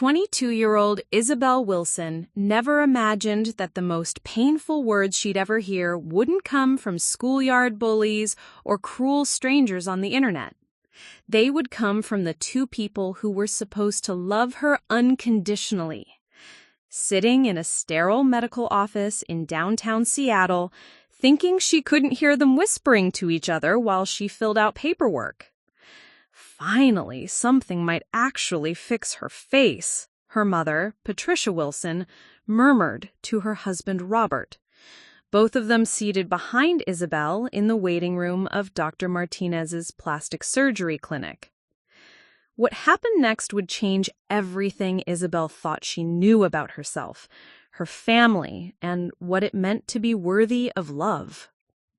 22-year-old Isabelle Wilson never imagined that the most painful words she'd ever hear wouldn't come from schoolyard bullies or cruel strangers on the internet. They would come from the two people who were supposed to love her unconditionally. Sitting in a sterile medical office in downtown Seattle, thinking she couldn't hear them whispering to each other while she filled out paperwork. Finally, something might actually fix her face, her mother, Patricia Wilson, murmured to her husband Robert, both of them seated behind Isabelle in the waiting room of Dr. Martinez's plastic surgery clinic. What happened next would change everything Isabelle thought she knew about herself, her family, and what it meant to be worthy of love.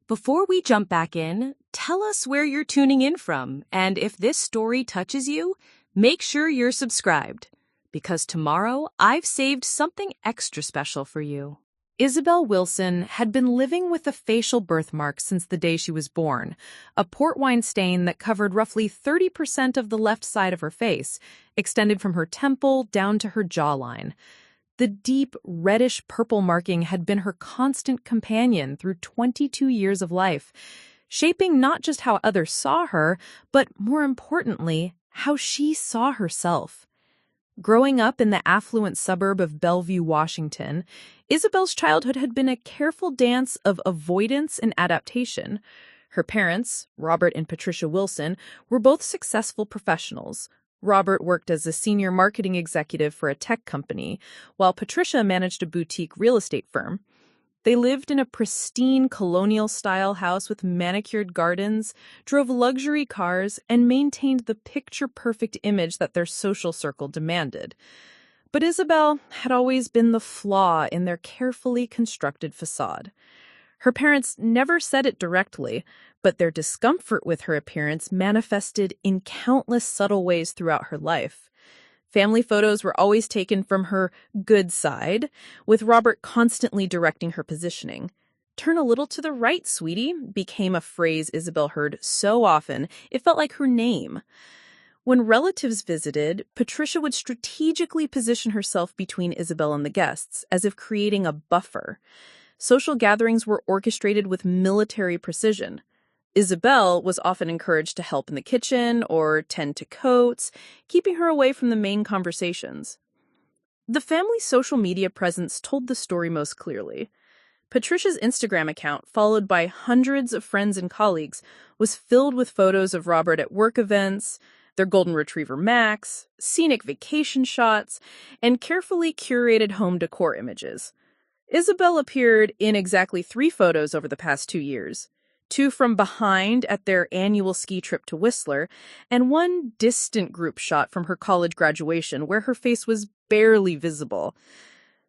Before we jump back in, tell us where you're tuning in from, and if this story touches you, make sure you're subscribed, because tomorrow I've saved something extra special for you. Isabelle Wilson had been living with a facial birthmark since the day she was born, a port wine stain that covered roughly 30% of the left side of her face, extended from her temple down to her jawline. The deep, reddish-purple marking had been her constant companion through 22 years of life, shaping not just how others saw her, but more importantly, how she saw herself. Growing up in the affluent suburb of Bellevue, Washington, Isabelle's childhood had been a careful dance of avoidance and adaptation. Her parents, Robert and Patricia Wilson, were both successful professionals. Robert worked as a senior marketing executive for a tech company, while Patricia managed a boutique real estate firm. They lived in a pristine colonial-style house with manicured gardens, drove luxury cars, and maintained the picture-perfect image that their social circle demanded. But Isabelle had always been the flaw in their carefully constructed facade. Her parents never said it directly, but their discomfort with her appearance manifested in countless subtle ways throughout her life. Family photos were always taken from her good side, with Robert constantly directing her positioning. "Turn a little to the right, sweetie," became a phrase Isabelle heard so often it felt like her name. When relatives visited, Patricia would strategically position herself between Isabelle and the guests, as if creating a buffer. Social gatherings were orchestrated with military precision. Isabelle was often encouraged to help in the kitchen or tend to coats, keeping her away from the main conversations. The family's social media presence told the story most clearly. Patricia's Instagram account, followed by hundreds of friends and colleagues, was filled with photos of Robert at work events, their golden retriever Max, scenic vacation shots, and carefully curated home decor images. Isabelle appeared in exactly 3 photos over the past 2 years. 2 from behind at their annual ski trip to Whistler, and 1 distant group shot from her college graduation where her face was barely visible.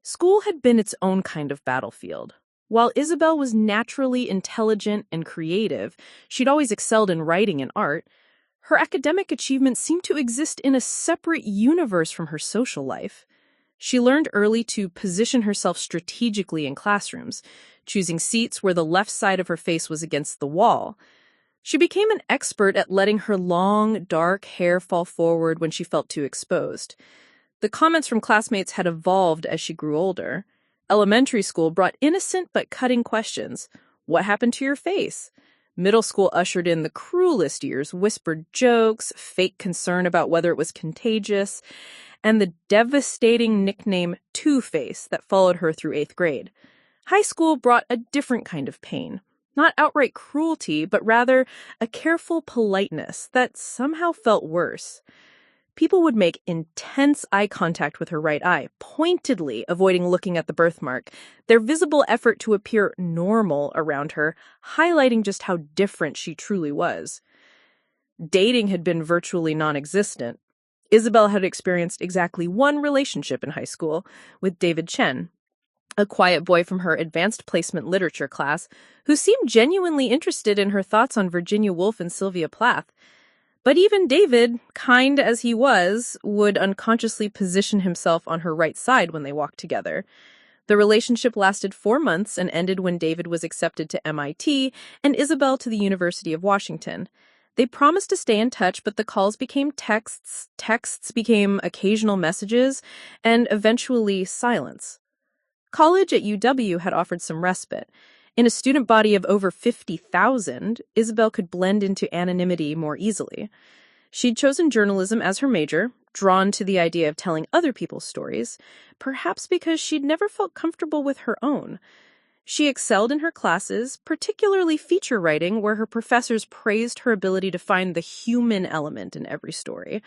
School had been its own kind of battlefield. While Isabelle was naturally intelligent and creative, she'd always excelled in writing and art, her academic achievements seemed to exist in a separate universe from her social life. She learned early to position herself strategically in classrooms, choosing seats where the left side of her face was against the wall. She became an expert at letting her long, dark hair fall forward when she felt too exposed. The comments from classmates had evolved as she grew older. Elementary school brought innocent but cutting questions. What happened to your face? Middle school ushered in the cruelest years, whispered jokes, fake concern about whether it was contagious, and the devastating nickname Two-Face that followed her through 8th grade. High school brought a different kind of pain. Not outright cruelty, but rather a careful politeness that somehow felt worse. People would make intense eye contact with her right eye, pointedly avoiding looking at the birthmark, their visible effort to appear normal around her, highlighting just how different she truly was. Dating had been virtually non-existent. Isabelle had experienced exactly 1 relationship in high school, with David Chen, a quiet boy from her advanced placement literature class who seemed genuinely interested in her thoughts on Virginia Woolf and Sylvia Plath. But even David, kind as he was, would unconsciously position himself on her right side when they walked together. The relationship lasted 4 months and ended when David was accepted to MIT and Isabelle to the University of Washington. They promised to stay in touch, but the calls became texts, texts became occasional messages, and eventually silence. College at UW had offered some respite. In a student body of over 50,000, Isabelle could blend into anonymity more easily. She'd chosen journalism as her major, drawn to the idea of telling other people's stories, perhaps because she'd never felt comfortable with her own. She excelled in her classes, particularly feature writing, where her professors praised her ability to find the human element in every story.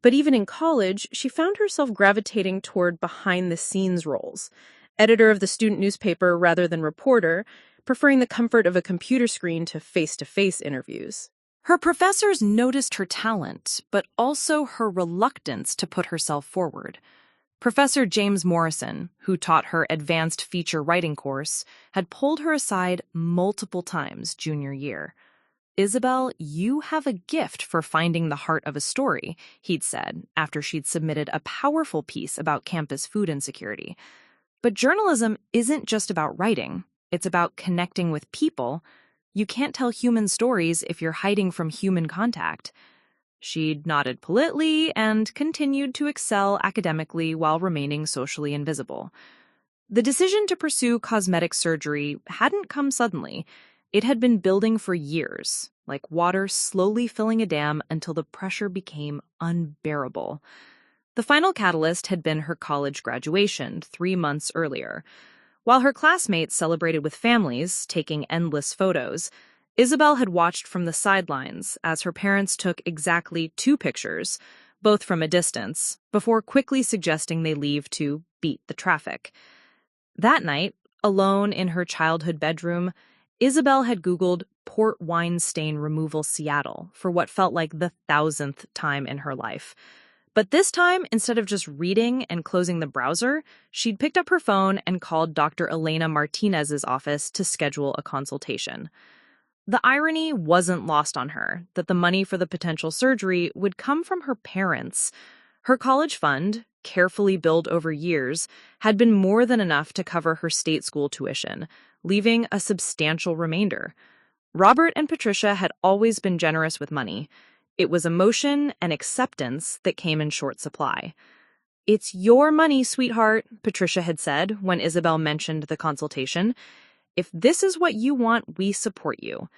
But even in college, she found herself gravitating toward behind-the-scenes roles. Editor of the student newspaper rather than reporter, preferring the comfort of a computer screen to face-to-face interviews. Her professors noticed her talent, but also her reluctance to put herself forward. Professor James Morrison, who taught her advanced feature writing course, had pulled her aside multiple times junior year. "Isabelle, you have a gift for finding the heart of a story," he'd said after she'd submitted a powerful piece about campus food insecurity. "But journalism isn't just about writing. It's about connecting with people. You can't tell human stories if you're hiding from human contact." She'd nodded politely and continued to excel academically while remaining socially invisible. The decision to pursue cosmetic surgery hadn't come suddenly. It had been building for years, like water slowly filling a dam until the pressure became unbearable. The final catalyst had been her college graduation 3 months earlier. While her classmates celebrated with families, taking endless photos, Isabelle had watched from the sidelines as her parents took exactly 2 pictures, both from a distance, before quickly suggesting they leave to beat the traffic. That night, alone in her childhood bedroom, Isabelle had Googled port wine stain removal Seattle for what felt like the 1,000th time in her life. But this time, instead of just reading and closing the browser, she'd picked up her phone and called Dr. Elena Martinez's office to schedule a consultation. The irony wasn't lost on her that the money for the potential surgery would come from her parents. Her college fund, carefully built over years, had been more than enough to cover her state school tuition, leaving a substantial remainder. Robert and Patricia had always been generous with money. It was emotion and acceptance that came in short supply. "It's your money, sweetheart," Patricia had said when Isabelle mentioned the consultation. "If this is what you want, we support you."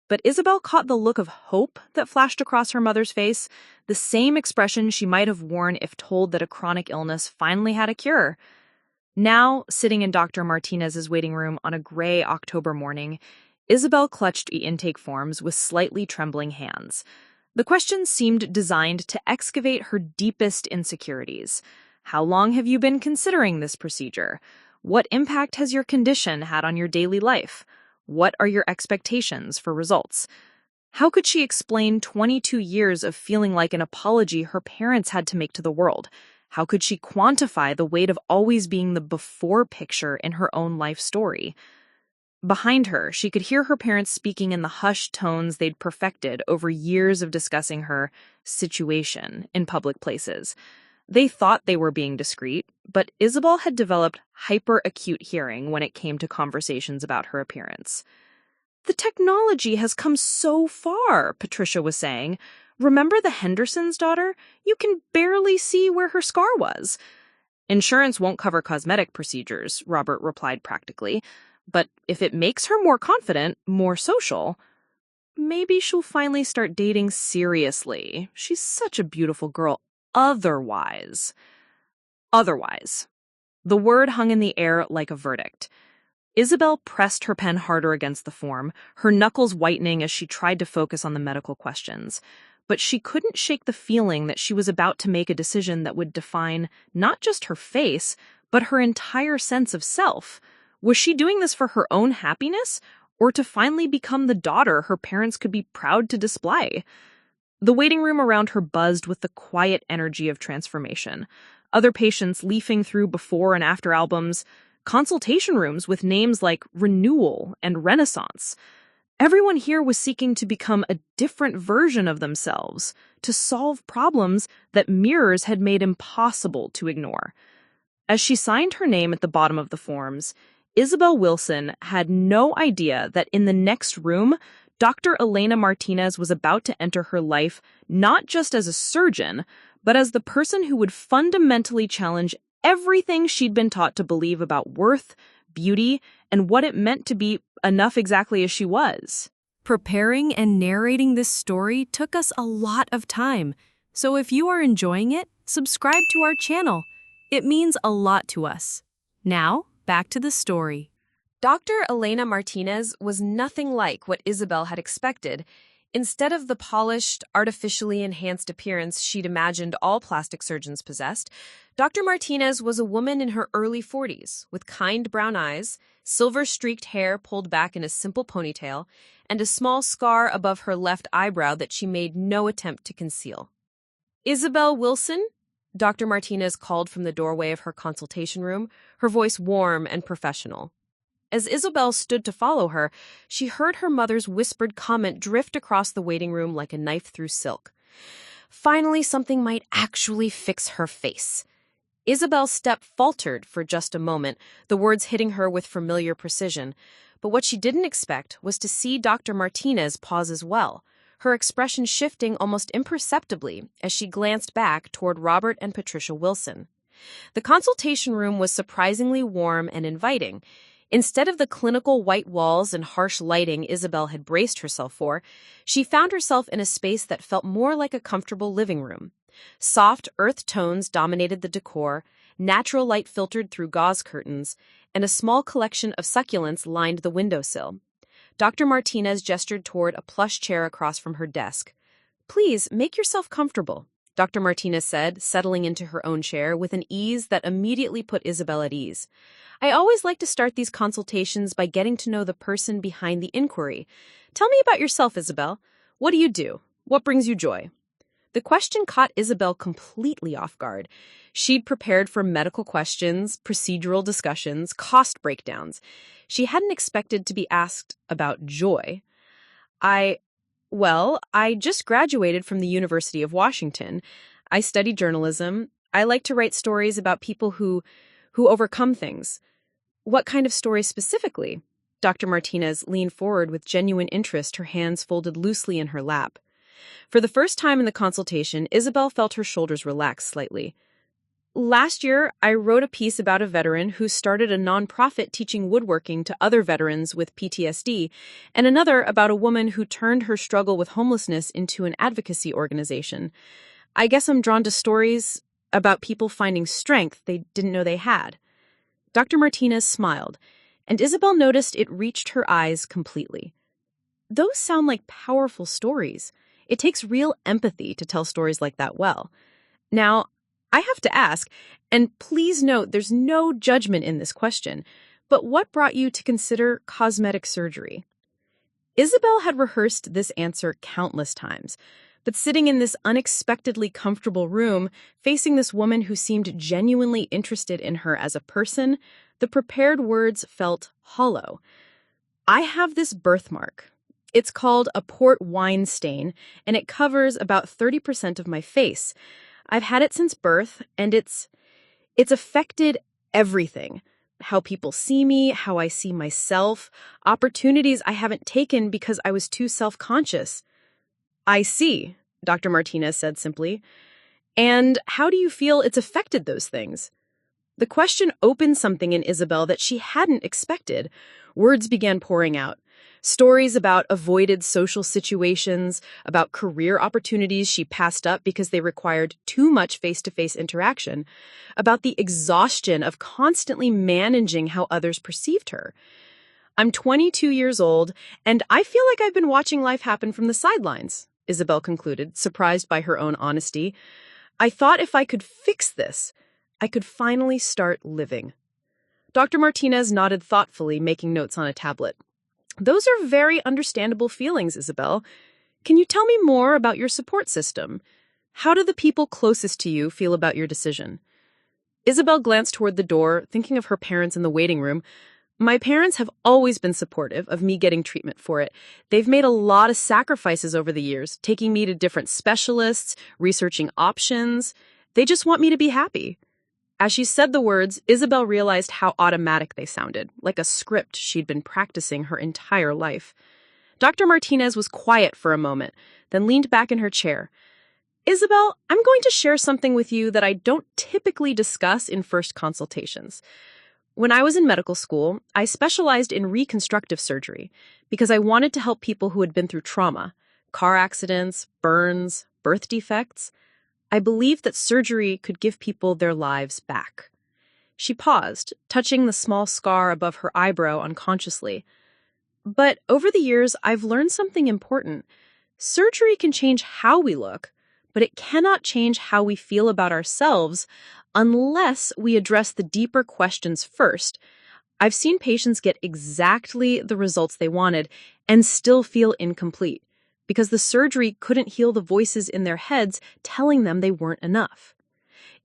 But Isabelle caught the look of hope that flashed across her mother's face, the same expression she might have worn if told that a chronic illness finally had a cure. Now, sitting in Dr. Martinez's waiting room on a gray October morning, Isabelle clutched the intake forms with slightly trembling hands. The questions seemed designed to excavate her deepest insecurities. How long have you been considering this procedure? What impact has your condition had on your daily life? What are your expectations for results? How could she explain 22 years of feeling like an apology her parents had to make to the world? How could she quantify the weight of always being the before picture in her own life story? Behind her, she could hear her parents speaking in the hushed tones they'd perfected over years of discussing her situation in public places. They thought they were being discreet, but Isabelle had developed hyper-acute hearing when it came to conversations about her appearance. "The technology has come so far," Patricia was saying. "Remember the Henderson's daughter? You can barely see where her scar was." "Insurance won't cover cosmetic procedures," Robert replied practically. "But if it makes her more confident, more social, maybe she'll finally start dating seriously. She's such a beautiful girl. Otherwise. The word hung in the air like a verdict. Isabelle pressed her pen harder against the form, her knuckles whitening as she tried to focus on the medical questions. But she couldn't shake the feeling that she was about to make a decision that would define not just her face, but her entire sense of self. Was she doing this for her own happiness, or to finally become the daughter her parents could be proud to display? The waiting room around her buzzed with the quiet energy of transformation. Other patients leafing through before and after albums, consultation rooms with names like Renewal and Renaissance. Everyone here was seeking to become a different version of themselves, to solve problems that mirrors had made impossible to ignore. As she signed her name at the bottom of the forms, Isabelle Wilson had no idea that in the next room, Dr. Elena Martinez was about to enter her life not just as a surgeon, but as the person who would fundamentally challenge everything she'd been taught to believe about worth, beauty, and what it meant to be enough exactly as she was. Preparing and narrating this story took us a lot of time, so if you are enjoying it, subscribe to our channel. It means a lot to us. Now, back to the story. Dr. Elena Martinez was nothing like what Isabelle had expected. Instead of the polished, artificially enhanced appearance she'd imagined all plastic surgeons possessed, Dr. Martinez was a woman in her early 40s, with kind brown eyes, silver-streaked hair pulled back in a simple ponytail, and a small scar above her left eyebrow that she made no attempt to conceal. "Isabelle Wilson?" Dr. Martinez called from the doorway of her consultation room, her voice warm and professional. As Isabelle stood to follow her, she heard her mother's whispered comment drift across the waiting room like a knife through silk. Finally, something might actually fix her face. Isabelle's step faltered for just a moment, the words hitting her with familiar precision. But what she didn't expect was to see Dr. Martinez pause as well, her expression shifting almost imperceptibly as she glanced back toward Robert and Patricia Wilson. The consultation room was surprisingly warm and inviting. Instead of the clinical white walls and harsh lighting Isabelle had braced herself for, she found herself in a space that felt more like a comfortable living room. Soft earth tones dominated the decor, natural light filtered through gauze curtains, and a small collection of succulents lined the windowsill. Dr. Martinez gestured toward a plush chair across from her desk. "Please, make yourself comfortable," Dr. Martinez said, settling into her own chair with an ease that immediately put Isabelle at ease. "I always like to start these consultations by getting to know the person behind the inquiry. Tell me about yourself, Isabelle. What do you do? What brings you joy?" The question caught Isabelle completely off guard. She'd prepared for medical questions, procedural discussions, cost breakdowns. She hadn't expected to be asked about joy. I just graduated from the University of Washington. I study journalism. I like to write stories about people who overcome things." "What kind of stories specifically?" Dr. Martinez leaned forward with genuine interest, her hands folded loosely in her lap. For the first time in the consultation, Isabelle felt her shoulders relax slightly. "Last year, I wrote a piece about a veteran who started a nonprofit teaching woodworking to other veterans with PTSD, and another about a woman who turned her struggle with homelessness into an advocacy organization. I guess I'm drawn to stories about people finding strength they didn't know they had." Dr. Martinez smiled, and Isabelle noticed it reached her eyes completely. "Those sound like powerful stories. It takes real empathy to tell stories like that well. Now, I have to ask, and please note there's no judgment in this question, but what brought you to consider cosmetic surgery?" Isabelle had rehearsed this answer countless times, but sitting in this unexpectedly comfortable room, facing this woman who seemed genuinely interested in her as a person, the prepared words felt hollow. "I have this birthmark. It's called a port wine stain, and it covers about 30% of my face. I've had it since birth, and it's affected everything. How people see me, how I see myself, opportunities I haven't taken because I was too self-conscious." "I see," Dr. Martinez said simply. "And how do you feel it's affected those things?" The question opened something in Isabelle that she hadn't expected. Words began pouring out. Stories about avoided social situations, about career opportunities she passed up because they required too much face-to-face interaction, about the exhaustion of constantly managing how others perceived her. "I'm 22 years old, and I feel like I've been watching life happen from the sidelines," Isabelle concluded, surprised by her own honesty. "I thought if I could fix this, I could finally start living." Dr. Martinez nodded thoughtfully, making notes on a tablet. "Those are very understandable feelings, Isabelle. Can you tell me more about your support system? How do the people closest to you feel about your decision?" Isabelle glanced toward the door, thinking of her parents in the waiting room. "My parents have always been supportive of me getting treatment for it. They've made a lot of sacrifices over the years, taking me to different specialists, researching options. They just want me to be happy." As she said the words, Isabelle realized how automatic they sounded, like a script she'd been practicing her entire life. Dr. Martinez was quiet for a moment, then leaned back in her chair. Isabelle, I'm going to share something with you that I don't typically discuss in first consultations. When I was in medical school, I specialized in reconstructive surgery because I wanted to help people who had been through trauma, car accidents, burns, birth defects. I believed that surgery could give people their lives back. She paused, touching the small scar above her eyebrow unconsciously. But over the years, I've learned something important. Surgery can change how we look, but it cannot change how we feel about ourselves unless we address the deeper questions first. I've seen patients get exactly the results they wanted and still feel incomplete because the surgery couldn't heal the voices in their heads telling them they weren't enough.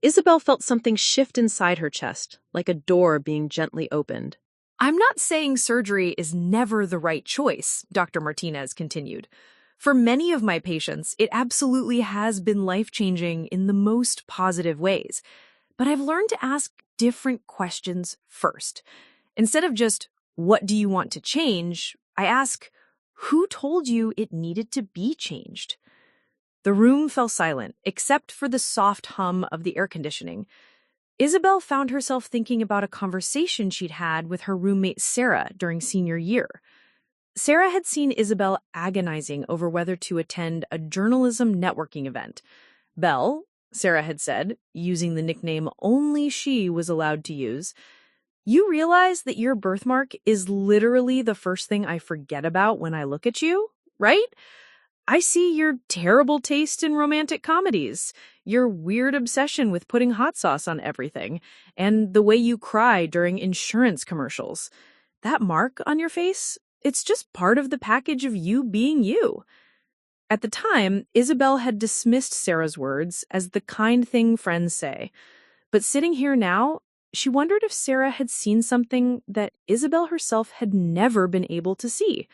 Isabelle felt something shift inside her chest, like a door being gently opened. I'm not saying surgery is never the right choice, Dr. Martinez continued. For many of my patients, it absolutely has been life-changing in the most positive ways. But I've learned to ask different questions first. Instead of just, what do you want to change? I ask, who told you it needed to be changed? The room fell silent, except for the soft hum of the air conditioning. Isabelle found herself thinking about a conversation she'd had with her roommate Sarah during senior year. Sarah had seen Isabelle agonizing over whether to attend a journalism networking event. Belle, Sarah had said, using the nickname only she was allowed to use, you realize that your birthmark is literally the first thing I forget about when I look at you, right? I see your terrible taste in romantic comedies, your weird obsession with putting hot sauce on everything, and the way you cry during insurance commercials. That mark on your face, it's just part of the package of you being you. At the time, Isabelle had dismissed Sarah's words as the kind thing friends say. But sitting here now, she wondered if Sarah had seen something that Isabelle herself had never been able to see.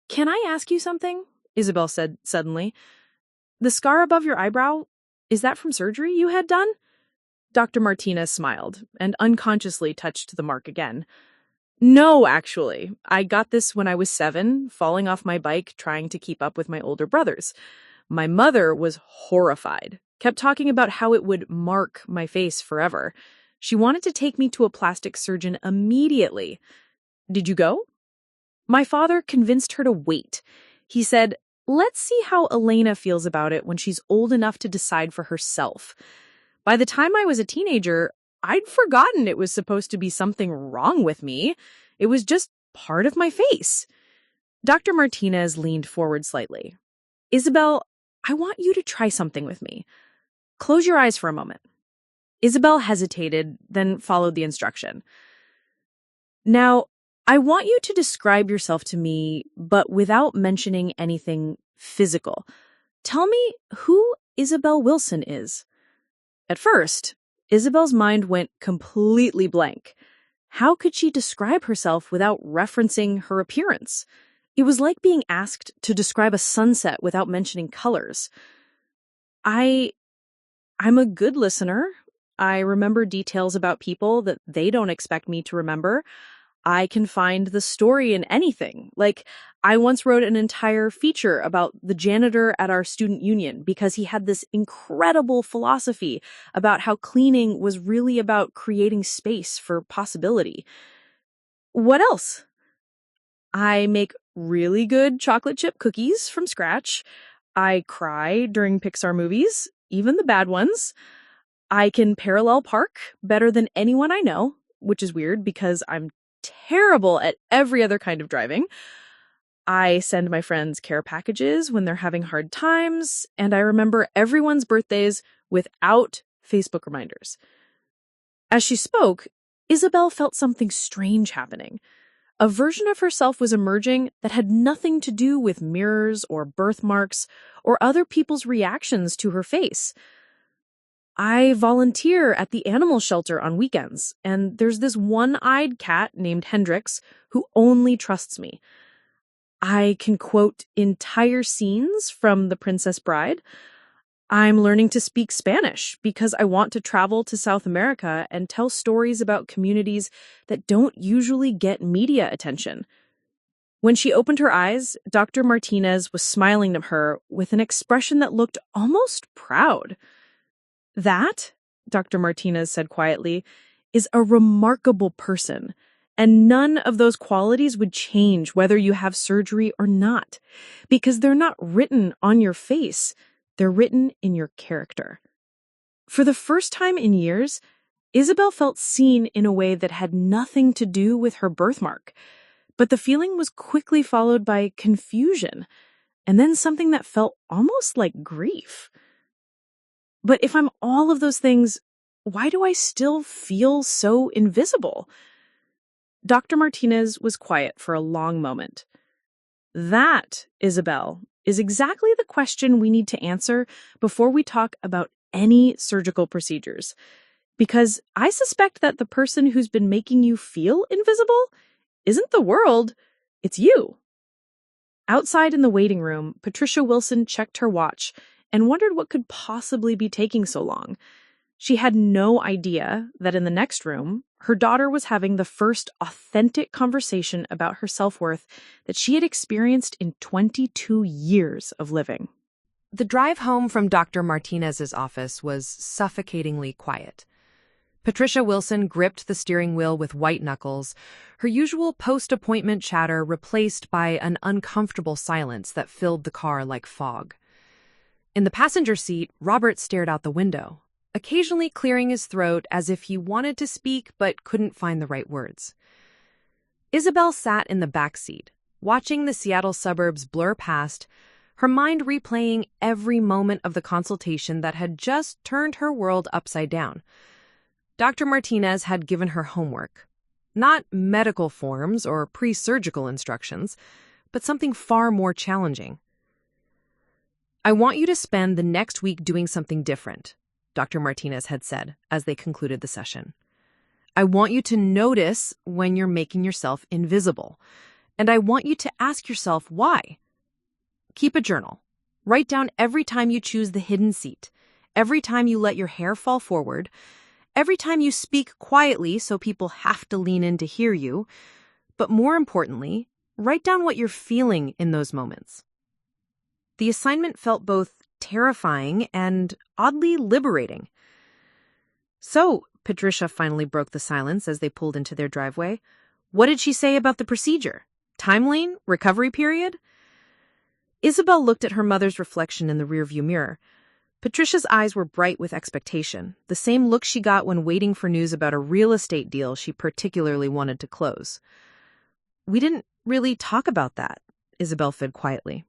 Can I ask you something? Isabelle said suddenly. The scar above your eyebrow, is that from surgery you had done? Dr. Martinez smiled and unconsciously touched the mark again. No, actually. I got this when I was 7, falling off my bike trying to keep up with my older brothers. My mother was horrified, kept talking about how it would mark my face forever. She wanted to take me to a plastic surgeon immediately. Did you go? My father convinced her to wait. He said, let's see how Elena feels about it when she's old enough to decide for herself. By the time I was a teenager, I'd forgotten it was supposed to be something wrong with me. It was just part of my face. Dr. Martinez leaned forward slightly. Isabelle, I want you to try something with me. Close your eyes for a moment. Isabelle hesitated, then followed the instruction. Now, I want you to describe yourself to me, but without mentioning anything physical. Tell me who Isabelle Wilson is. At first, Isabelle's mind went completely blank. How could she describe herself without referencing her appearance? It was like being asked to describe a sunset without mentioning colors. I'm a good listener. I remember details about people that they don't expect me to remember. I can find the story in anything. Like, I once wrote an entire feature about the janitor at our student union because he had this incredible philosophy about how cleaning was really about creating space for possibility. What else? I make really good chocolate chip cookies from scratch. I cry during Pixar movies, even the bad ones. I can parallel park better than anyone I know, which is weird because I'm terrible at every other kind of driving. I send my friends care packages when they're having hard times, and I remember everyone's birthdays without Facebook reminders. As she spoke, Isabelle felt something strange happening. A version of herself was emerging that had nothing to do with mirrors or birthmarks or other people's reactions to her face. I volunteer at the animal shelter on weekends, and there's this one-eyed cat named Hendrix who only trusts me. I can quote entire scenes from The Princess Bride. I'm learning to speak Spanish because I want to travel to South America and tell stories about communities that don't usually get media attention. When she opened her eyes, Dr. Martinez was smiling at her with an expression that looked almost proud. "That," Dr. Martinez said quietly, "is a remarkable person, and none of those qualities would change whether you have surgery or not, because they're not written on your face, they're written in your character." For the first time in years, Isabelle felt seen in a way that had nothing to do with her birthmark. But the feeling was quickly followed by confusion, and then something that felt almost like grief. But if I'm all of those things, why do I still feel so invisible? Dr. Martinez was quiet for a long moment. That, Isabelle, is exactly the question we need to answer before we talk about any surgical procedures. Because I suspect that the person who's been making you feel invisible isn't the world, it's you. Outside in the waiting room, Patricia Wilson checked her watch and wondered what could possibly be taking so long. She had no idea that in the next room, her daughter was having the first authentic conversation about her self-worth that she had experienced in 22 years of living. The drive home from Dr. Martinez's office was suffocatingly quiet. Patricia Wilson gripped the steering wheel with white knuckles, her usual post-appointment chatter replaced by an uncomfortable silence that filled the car like fog. In the passenger seat, Robert stared out the window, occasionally clearing his throat as if he wanted to speak but couldn't find the right words. Isabelle sat in the back seat, watching the Seattle suburbs blur past, her mind replaying every moment of the consultation that had just turned her world upside down. Dr. Martinez had given her homework. Not medical forms or pre-surgical instructions, but something far more challenging. "I want you to spend the next week doing something different," Dr. Martinez had said as they concluded the session. "I want you to notice when you're making yourself invisible, and I want you to ask yourself why. Keep a journal. Write down every time you choose the hidden seat, every time you let your hair fall forward, every time you speak quietly so people have to lean in to hear you, but more importantly, write down what you're feeling in those moments." The assignment felt both terrifying and oddly liberating. "So," Patricia finally broke the silence as they pulled into their driveway, "what did she say about the procedure? Timeline? Recovery period?" Isabelle looked at her mother's reflection in the rearview mirror. Patricia's eyes were bright with expectation, the same look she got when waiting for news about a real estate deal she particularly wanted to close. "We didn't really talk about that," Isabelle said quietly.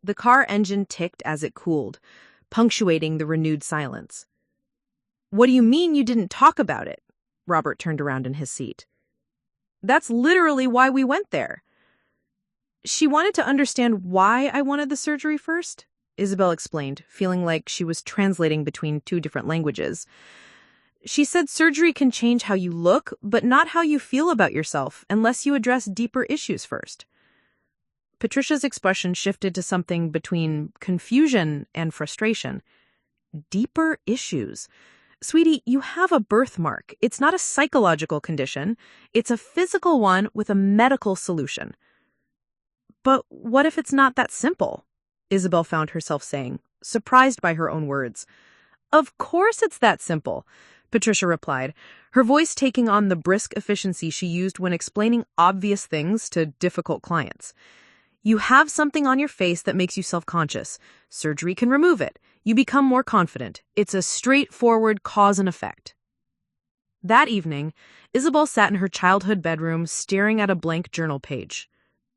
The car engine ticked as it cooled, punctuating the renewed silence. "What do you mean you didn't talk about it?" Robert turned around in his seat. "That's literally why we went there." "She wanted to understand why I wanted the surgery first," Isabelle explained, feeling like she was translating between two different languages. "She said surgery can change how you look, but not how you feel about yourself unless you address deeper issues first." Patricia's expression shifted to something between confusion and frustration. Deeper issues. "Sweetie, you have a birthmark. It's not a psychological condition. It's a physical one with a medical solution." "But what if it's not that simple?" Isabelle found herself saying, surprised by her own words. "Of course it's that simple," Patricia replied, her voice taking on the brisk efficiency she used when explaining obvious things to difficult clients. "You have something on your face that makes you self-conscious. Surgery can remove it. You become more confident. It's a straightforward cause and effect." That evening, Isabelle sat in her childhood bedroom staring at a blank journal page.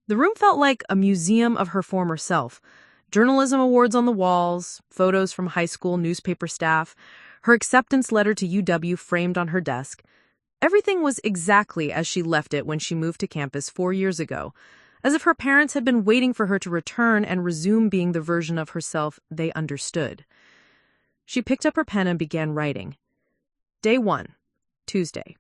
The room felt like a museum of her former self. Journalism awards on the walls, photos from high school newspaper staff, her acceptance letter to UW framed on her desk. Everything was exactly as she left it when she moved to campus 4 years ago, as if her parents had been waiting for her to return and resume being the version of herself they understood. She picked up her pen and began writing. Day 1, Tuesday.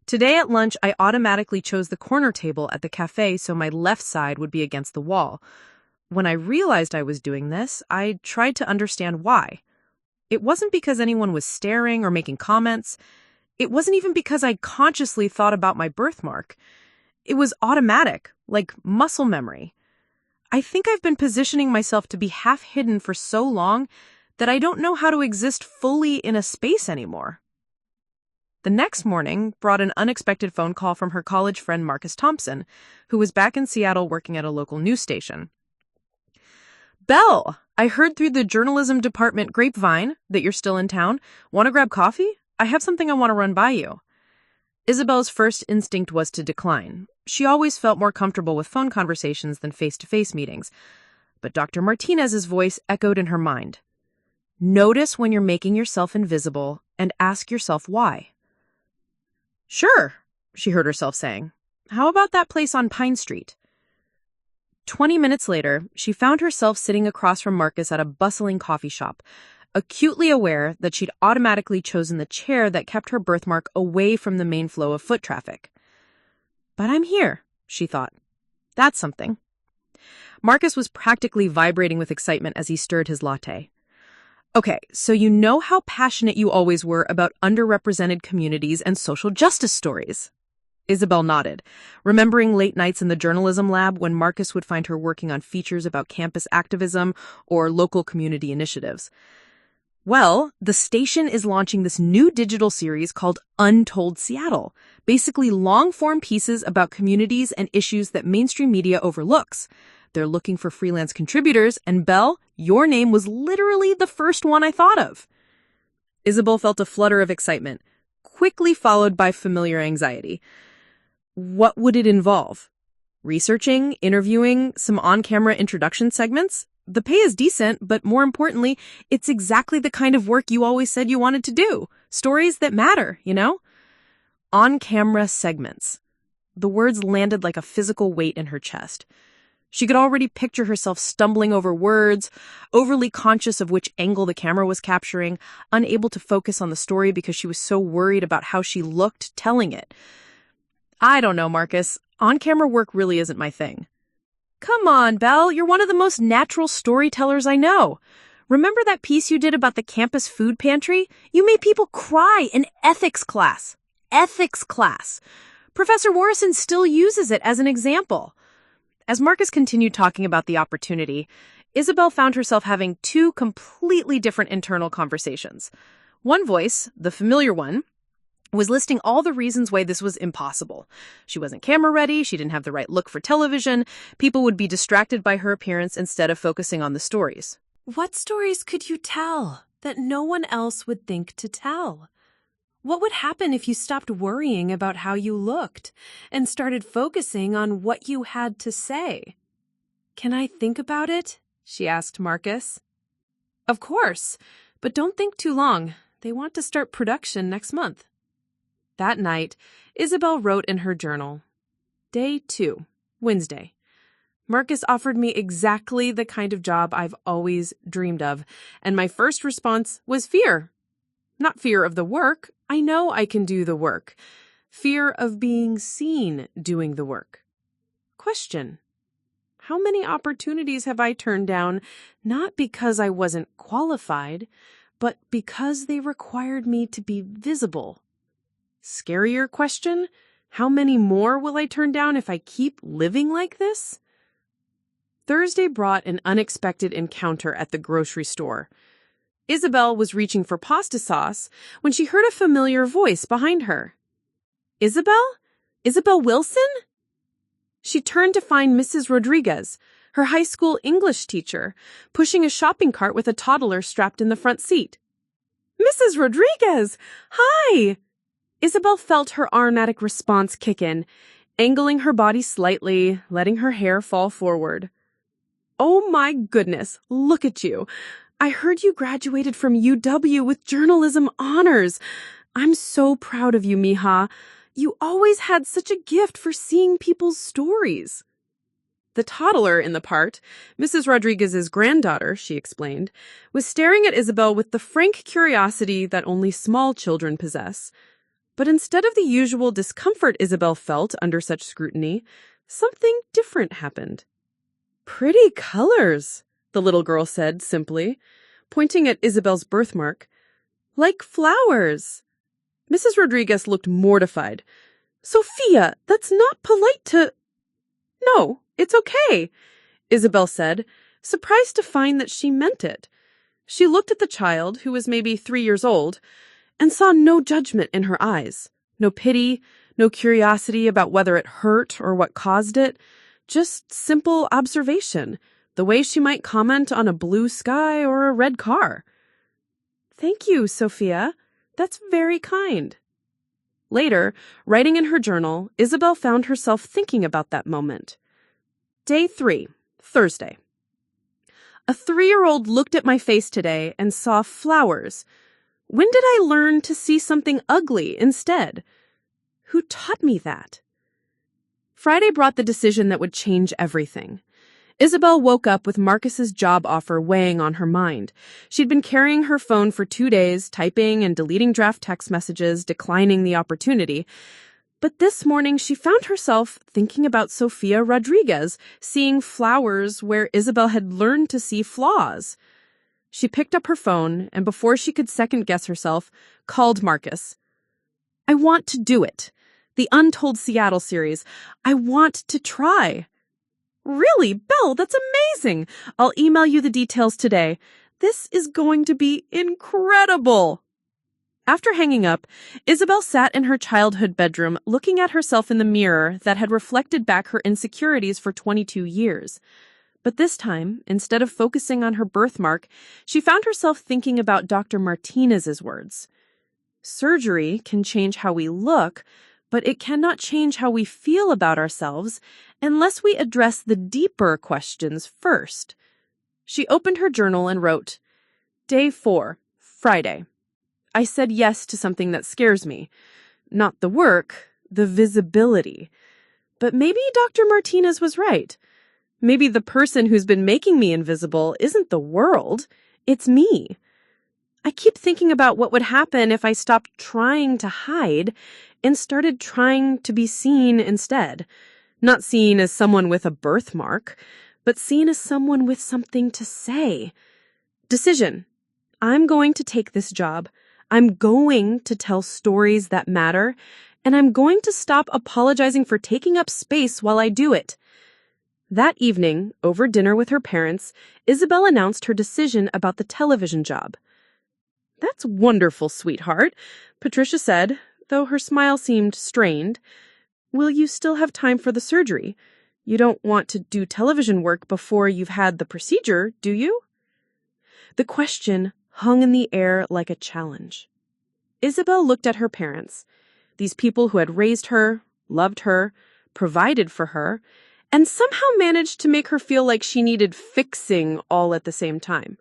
Today at lunch, I automatically chose the corner table at the cafe so my left side would be against the wall. When I realized I was doing this, I tried to understand why. It wasn't because anyone was staring or making comments. It wasn't even because I consciously thought about my birthmark. It was automatic, like muscle memory. I think I've been positioning myself to be half hidden for so long that I don't know how to exist fully in a space anymore. The next morning brought an unexpected phone call from her college friend Marcus Thompson, who was back in Seattle working at a local news station. "Belle, I heard through the journalism department grapevine that you're still in town. Want to grab coffee? I have something I want to run by you." Isabelle's first instinct was to decline. She always felt more comfortable with phone conversations than face-to-face meetings. But Dr. Martinez's voice echoed in her mind. "Notice when you're making yourself invisible and ask yourself why." "Sure," she heard herself saying. "How about that place on Pine Street?" 20 minutes later, she found herself sitting across from Marcus at a bustling coffee shop, acutely aware that she'd automatically chosen the chair that kept her birthmark away from the main flow of foot traffic. "But I'm here," she thought. "That's something." Marcus was practically vibrating with excitement as he stirred his latte. "Okay, so you know how passionate you always were about underrepresented communities and social justice stories." Isabelle nodded, remembering late nights in the journalism lab when Marcus would find her working on features about campus activism or local community initiatives. "Well, the station is launching this new digital series called Untold Seattle, basically long-form pieces about communities and issues that mainstream media overlooks. They're looking for freelance contributors, and Belle, your name was literally the first one I thought of." Isabelle felt a flutter of excitement, quickly followed by familiar anxiety. What would it involve? Researching, interviewing, some on-camera introduction segments? The pay is decent, but more importantly, it's exactly the kind of work you always said you wanted to do. Stories that matter, you know? On-camera segments. The words landed like a physical weight in her chest. She could already picture herself stumbling over words, overly conscious of which angle the camera was capturing, unable to focus on the story because she was so worried about how she looked telling it. "I don't know, Marcus. On-camera work really isn't my thing." "Come on, Belle. You're one of the most natural storytellers I know. Remember that piece you did about the campus food pantry? You made people cry in ethics class. Ethics class. Professor Morrison still uses it as an example." As Marcus continued talking about the opportunity, Isabelle found herself having two completely different internal conversations. One voice, the familiar one, was listing all the reasons why this was impossible. She wasn't camera ready, she didn't have the right look for television, people would be distracted by her appearance instead of focusing on the stories. What stories could you tell that no one else would think to tell? What would happen if you stopped worrying about how you looked and started focusing on what you had to say? "Can I think about it?" she asked Marcus. "Of course, but don't think too long. They want to start production next month." That night, Isabelle wrote in her journal, "Day 2, Wednesday. Marcus offered me exactly the kind of job I've always dreamed of, and my first response was fear. Not fear of the work. I know I can do the work. Fear of being seen doing the work. Question: how many opportunities have I turned down, not because I wasn't qualified, but because they required me to be visible? Scarier question: how many more will I turn down if I keep living like this?" Thursday brought an unexpected encounter at the grocery store. Isabelle was reaching for pasta sauce when she heard a familiar voice behind her. "Isabelle? Isabelle Wilson?" She turned to find Mrs. Rodriguez, her high school English teacher, pushing a shopping cart with a toddler strapped in the front seat. "Mrs. Rodriguez! Hi!" Isabelle felt her automatic response kick in, angling her body slightly, letting her hair fall forward. "Oh my goodness, look at you. I heard you graduated from UW with journalism honors. I'm so proud of you, Mija. You always had such a gift for seeing people's stories." The toddler in the part, Mrs. Rodriguez's granddaughter, she explained, was staring at Isabelle with the frank curiosity that only small children possess. But instead of the usual discomfort Isabelle felt under such scrutiny, something different happened. "Pretty colors," the little girl said simply, pointing at Isabelle's birthmark. "Like flowers." Mrs. Rodriguez looked mortified. Sophia, that's not polite to— No, it's okay, Isabelle said, surprised to find that she meant it. She looked at the child, who was maybe 3 years old, and saw no judgment in her eyes, no pity, no curiosity about whether it hurt or what caused it, just simple observation, the way she might comment on a blue sky or a red car. Thank you, Sophia. That's very kind. Later, writing in her journal, Isabelle found herself thinking about that moment. Day 3, Thursday. A 3-year-old looked at my face today and saw flowers. When did I learn to see something ugly instead? Who taught me that? Friday brought the decision that would change everything. Isabelle woke up with Marcus's job offer weighing on her mind. She'd been carrying her phone for 2 days, typing and deleting draft text messages, declining the opportunity. But this morning she found herself thinking about Sofia Rodriguez, seeing flowers where Isabelle had learned to see flaws. She picked up her phone and before she could second-guess herself, called Marcus. I want to do it. The Untold Seattle series. I want to try. Really, Belle, that's amazing. I'll email you the details today. This is going to be incredible. After hanging up, Isabelle sat in her childhood bedroom looking at herself in the mirror that had reflected back her insecurities for 22 years. But this time, instead of focusing on her birthmark, she found herself thinking about Dr. Martinez's words. Surgery can change how we look, but it cannot change how we feel about ourselves unless we address the deeper questions first. She opened her journal and wrote, Day 4, Friday. I said yes to something that scares me. Not the work, the visibility. But maybe Dr. Martinez was right. Maybe the person who's been making me invisible isn't the world, it's me. I keep thinking about what would happen if I stopped trying to hide and started trying to be seen instead. Not seen as someone with a birthmark, but seen as someone with something to say. Decision. I'm going to take this job. I'm going to tell stories that matter, and I'm going to stop apologizing for taking up space while I do it. That evening, over dinner with her parents, Isabelle announced her decision about the television job. That's wonderful, sweetheart, Patricia said, though her smile seemed strained. Will you still have time for the surgery? You don't want to do television work before you've had the procedure, do you? The question hung in the air like a challenge. Isabelle looked at her parents, these people who had raised her, loved her, provided for her, and somehow managed to make her feel like she needed fixing all at the same time.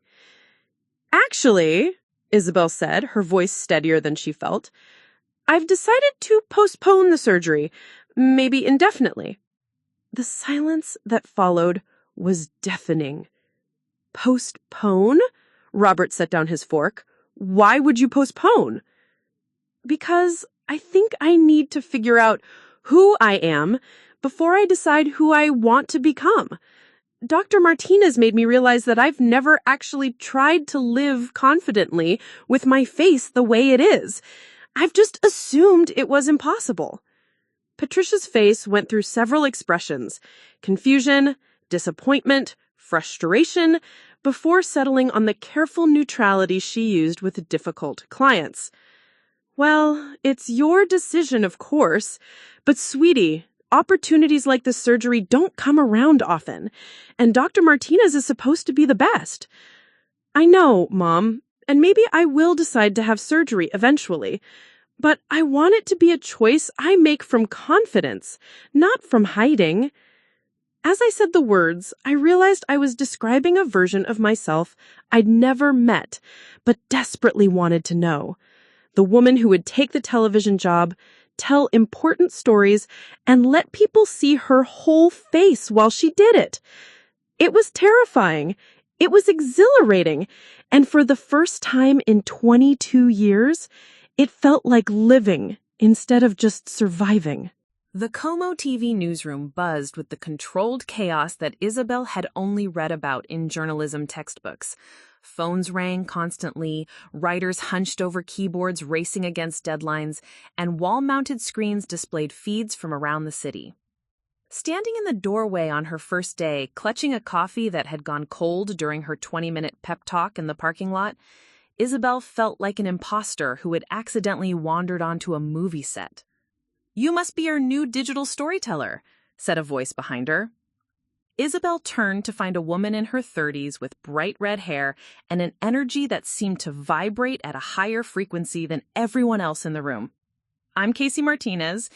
Actually, Isabelle said, her voice steadier than she felt, I've decided to postpone the surgery, maybe indefinitely. The silence that followed was deafening. Postpone? Robert set down his fork. Why would you postpone? Because I think I need to figure out who I am before I decide who I want to become. Dr. Martinez made me realize that I've never actually tried to live confidently with my face the way it is. I've just assumed it was impossible. Patricia's face went through several expressions: confusion, disappointment, frustration, before settling on the careful neutrality she used with difficult clients. Well, it's your decision, of course, but sweetie, opportunities like this surgery don't come around often, and Dr. Martinez is supposed to be the best. I know, Mom, and maybe I will decide to have surgery eventually, but I want it to be a choice I make from confidence, not from hiding. As I said the words, I realized I was describing a version of myself I'd never met, but desperately wanted to know. The woman who would take the television job, tell important stories, and let people see her whole face while she did it. It was terrifying. It was exhilarating. And for the first time in 22 years, it felt like living instead of just surviving. The Como TV newsroom buzzed with the controlled chaos that Isabelle had only read about in journalism textbooks. Phones rang constantly, writers hunched over keyboards racing against deadlines, and wall-mounted screens displayed feeds from around the city. Standing in the doorway on her first day, clutching a coffee that had gone cold during her 20-minute pep talk in the parking lot, Isabelle felt like an imposter who had accidentally wandered onto a movie set. "You must be our new digital storyteller," said a voice behind her. Isabelle turned to find a woman in her 30s with bright red hair and an energy that seemed to vibrate at a higher frequency than everyone else in the room. "I'm Casey Martinez.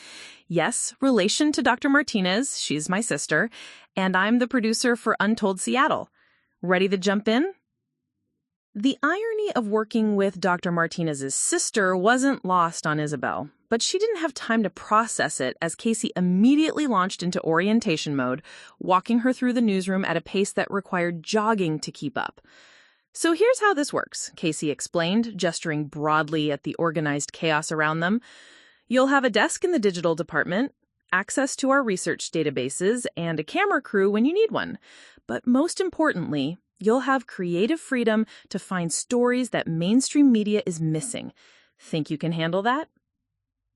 Yes, relation to Dr. Martinez, she's my sister, and I'm the producer for Untold Seattle. Ready to jump in?" The irony of working with Dr. Martinez's sister wasn't lost on Isabelle, but she didn't have time to process it as Casey immediately launched into orientation mode, walking her through the newsroom at a pace that required jogging to keep up. "So here's how this works," Casey explained, gesturing broadly at the organized chaos around them. "You'll have a desk in the digital department, access to our research databases, and a camera crew when you need one. But most importantly, you'll have creative freedom to find stories that mainstream media is missing. Think you can handle that?"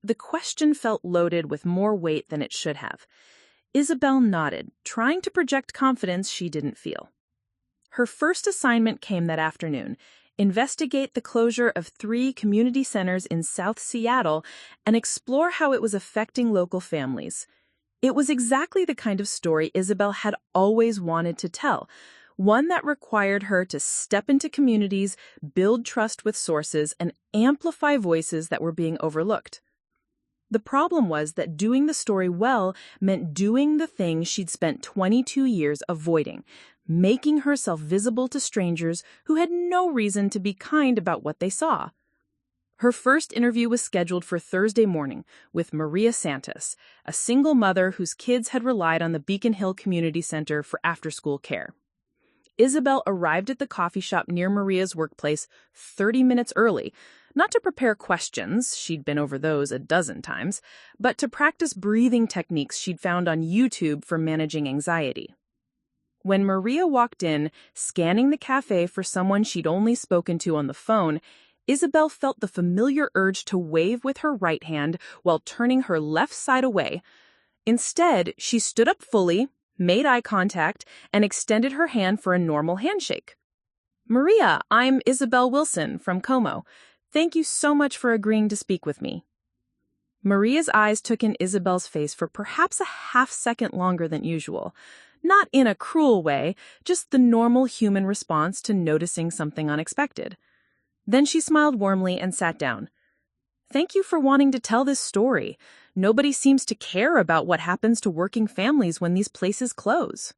The question felt loaded with more weight than it should have. Isabelle nodded, trying to project confidence she didn't feel. Her first assignment came that afternoon: investigate the closure of 3 community centers in South Seattle and explore how it was affecting local families. It was exactly the kind of story Isabelle had always wanted to tell, one that required her to step into communities, build trust with sources, and amplify voices that were being overlooked. The problem was that doing the story well meant doing the thing she'd spent 22 years avoiding, making herself visible to strangers who had no reason to be kind about what they saw. Her first interview was scheduled for Thursday morning with Maria Santos, a single mother whose kids had relied on the Beacon Hill Community Center for after-school care. Isabelle arrived at the coffee shop near Maria's workplace 30 minutes early, not to prepare questions, she'd been over those a dozen times, but to practice breathing techniques she'd found on YouTube for managing anxiety. When Maria walked in, scanning the cafe for someone she'd only spoken to on the phone, Isabelle felt the familiar urge to wave with her right hand while turning her left side away. Instead, she stood up fully, made eye contact, and extended her hand for a normal handshake. "Maria, I'm Isabelle Wilson from Como. Thank you so much for agreeing to speak with me." Maria's eyes took in Isabelle's face for perhaps a half-second longer than usual. Not in a cruel way, just the normal human response to noticing something unexpected. Then she smiled warmly and sat down. "Thank you for wanting to tell this story. Nobody seems to care about what happens to working families when these places close."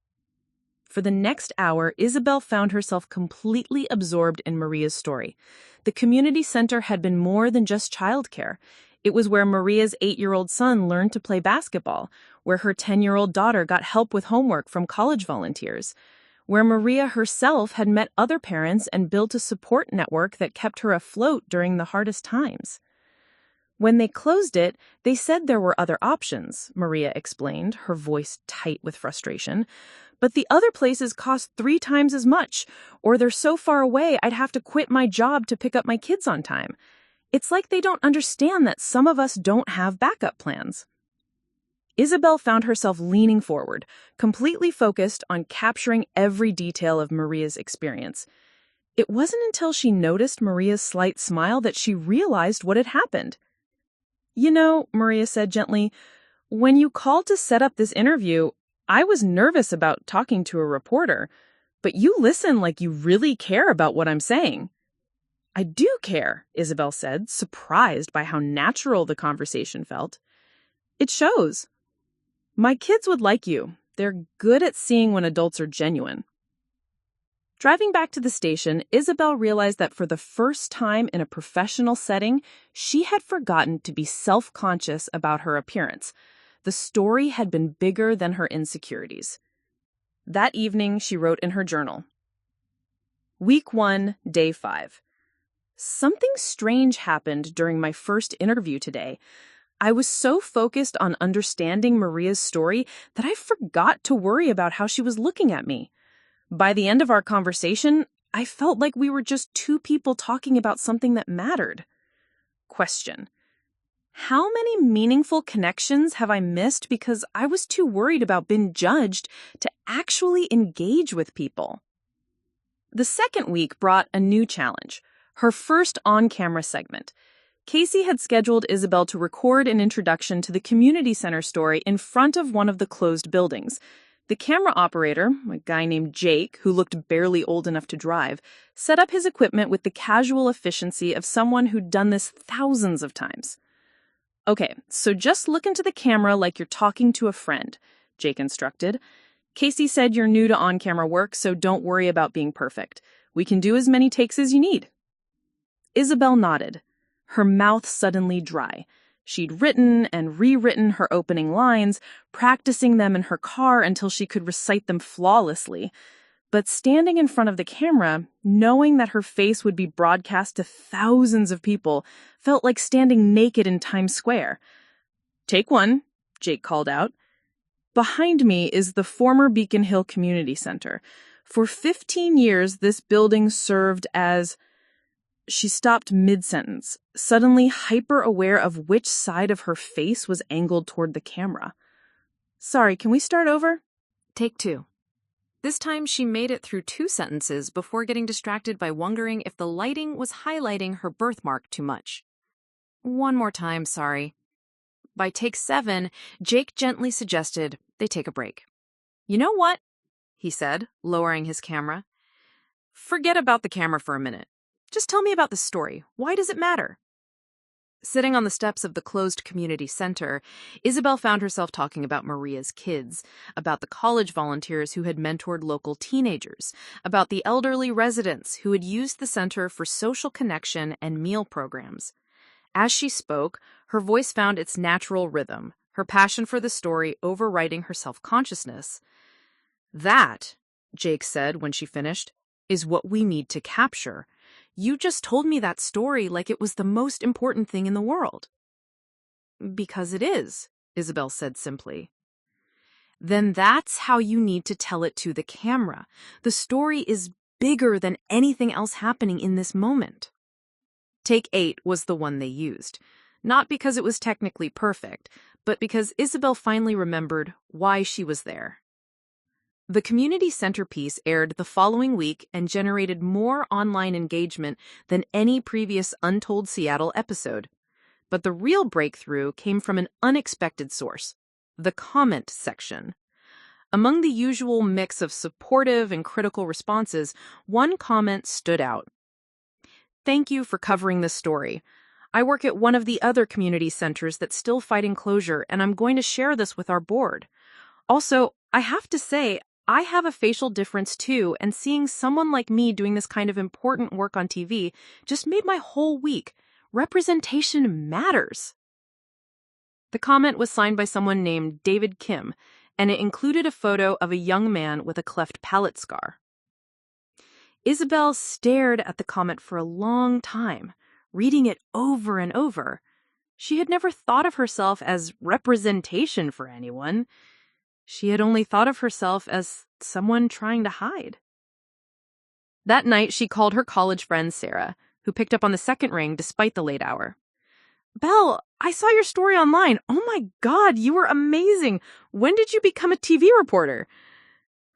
For the next hour, Isabelle found herself completely absorbed in Maria's story. The community center had been more than just childcare. It was where Maria's 8-year-old son learned to play basketball, where her 10-year-old daughter got help with homework from college volunteers, where Maria herself had met other parents and built a support network that kept her afloat during the hardest times. When they closed it, they said there were other options, Maria explained, her voice tight with frustration. "But the other places cost 3 times as much, or they're so far away I'd have to quit my job to pick up my kids on time. It's like they don't understand that some of us don't have backup plans." Isabelle found herself leaning forward, completely focused on capturing every detail of Maria's experience. It wasn't until she noticed Maria's slight smile that she realized what had happened. "You know," Maria said gently, "when you called to set up this interview, I was nervous about talking to a reporter, but you listen like you really care about what I'm saying." "I do care," Isabelle said, surprised by how natural the conversation felt. "It shows. My kids would like you. They're good at seeing when adults are genuine." Driving back to the station, Isabelle realized that for the first time in a professional setting, she had forgotten to be self-conscious about her appearance. The story had been bigger than her insecurities. That evening, she wrote in her journal, Week 1, Day 5. Something strange happened during my first interview today. I was so focused on understanding Maria's story that I forgot to worry about how she was looking at me. By the end of our conversation, I felt like we were just two people talking about something that mattered. Question: how many meaningful connections have I missed because I was too worried about being judged to actually engage with people? The second week brought a new challenge, her first on-camera segment. Casey had scheduled Isabelle to record an introduction to the community center story in front of one of the closed buildings. The camera operator, a guy named Jake, who looked barely old enough to drive, set up his equipment with the casual efficiency of someone who'd done this thousands of times. Okay, so just look into the camera like you're talking to a friend, Jake instructed. Casey said you're new to on-camera work, so don't worry about being perfect. We can do as many takes as you need. Isabelle nodded, her mouth suddenly dry. She'd written and rewritten her opening lines, practicing them in her car until she could recite them flawlessly. But standing in front of the camera, knowing that her face would be broadcast to thousands of people, felt like standing naked in Times Square. "Take one," Jake called out. Behind me is the former Beacon Hill Community Center. For 15 years, this building served as... She stopped mid-sentence, suddenly hyper-aware of which side of her face was angled toward the camera. "Sorry, can we start over?" Take 2. This time she made it through 2 sentences before getting distracted by wondering if the lighting was highlighting her birthmark too much. "One more time, sorry." By take 7, Jake gently suggested they take a break. "You know what?" he said, lowering his camera. "Forget about the camera for a minute. Just tell me about the story. Why does it matter?" Sitting on the steps of the closed community center, Isabelle found herself talking about Maria's kids, about the college volunteers who had mentored local teenagers, about the elderly residents who had used the center for social connection and meal programs. As she spoke, her voice found its natural rhythm, her passion for the story overriding her self-consciousness. "That," Jake said when she finished, "is what we need to capture. You just told me that story like it was the most important thing in the world." "Because it is," Isabelle said simply. "Then that's how you need to tell it to the camera. The story is bigger than anything else happening in this moment." Take 8 was the one they used, not because it was technically perfect, but because Isabelle finally remembered why she was there. The community centerpiece aired the following week and generated more online engagement than any previous Untold Seattle episode. But the real breakthrough came from an unexpected source, the comment section. Among the usual mix of supportive and critical responses, one comment stood out. "Thank you for covering this story. I work at one of the other community centers that's still fighting closure, and I'm going to share this with our board. Also, I have to say, I have a facial difference too, and seeing someone like me doing this kind of important work on TV just made my whole week. Representation matters." The comment was signed by someone named David Kim, and it included a photo of a young man with a cleft palate scar. Isabelle stared at the comment for a long time, reading it over and over. She had never thought of herself as representation for anyone. She had only thought of herself as someone trying to hide. That night, she called her college friend Sarah, who picked up on the second ring despite the late hour. "Belle, I saw your story online. Oh my God, you were amazing. When did you become a TV reporter?"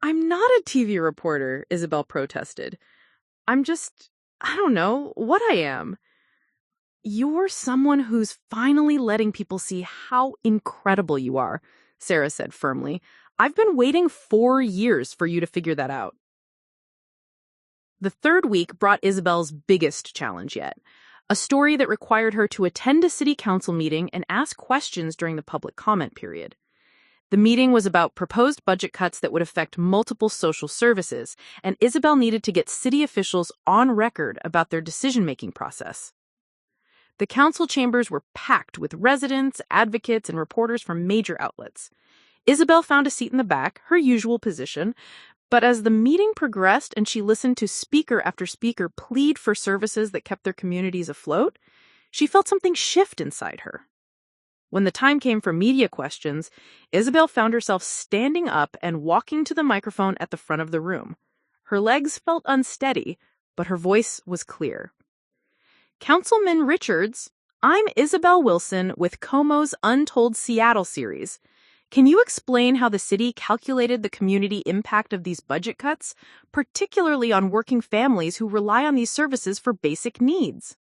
"I'm not a TV reporter," Isabelle protested. I don't know what I am." "You're someone who's finally letting people see how incredible you are," Sarah said firmly. "I've been waiting 4 years for you to figure that out." The third week brought Isabelle's biggest challenge yet, a story that required her to attend a city council meeting and ask questions during the public comment period. The meeting was about proposed budget cuts that would affect multiple social services, and Isabelle needed to get city officials on record about their decision-making process. The council chambers were packed with residents, advocates, and reporters from major outlets. Isabelle found a seat in the back, her usual position, but as the meeting progressed and she listened to speaker after speaker plead for services that kept their communities afloat, she felt something shift inside her. When the time came for media questions, Isabelle found herself standing up and walking to the microphone at the front of the room. Her legs felt unsteady, but her voice was clear. Councilman Richards, I'm Isabelle Wilson with Como's Untold Seattle series. Can you explain how the city calculated the community impact of these budget cuts, particularly on working families who rely on these services for basic needs?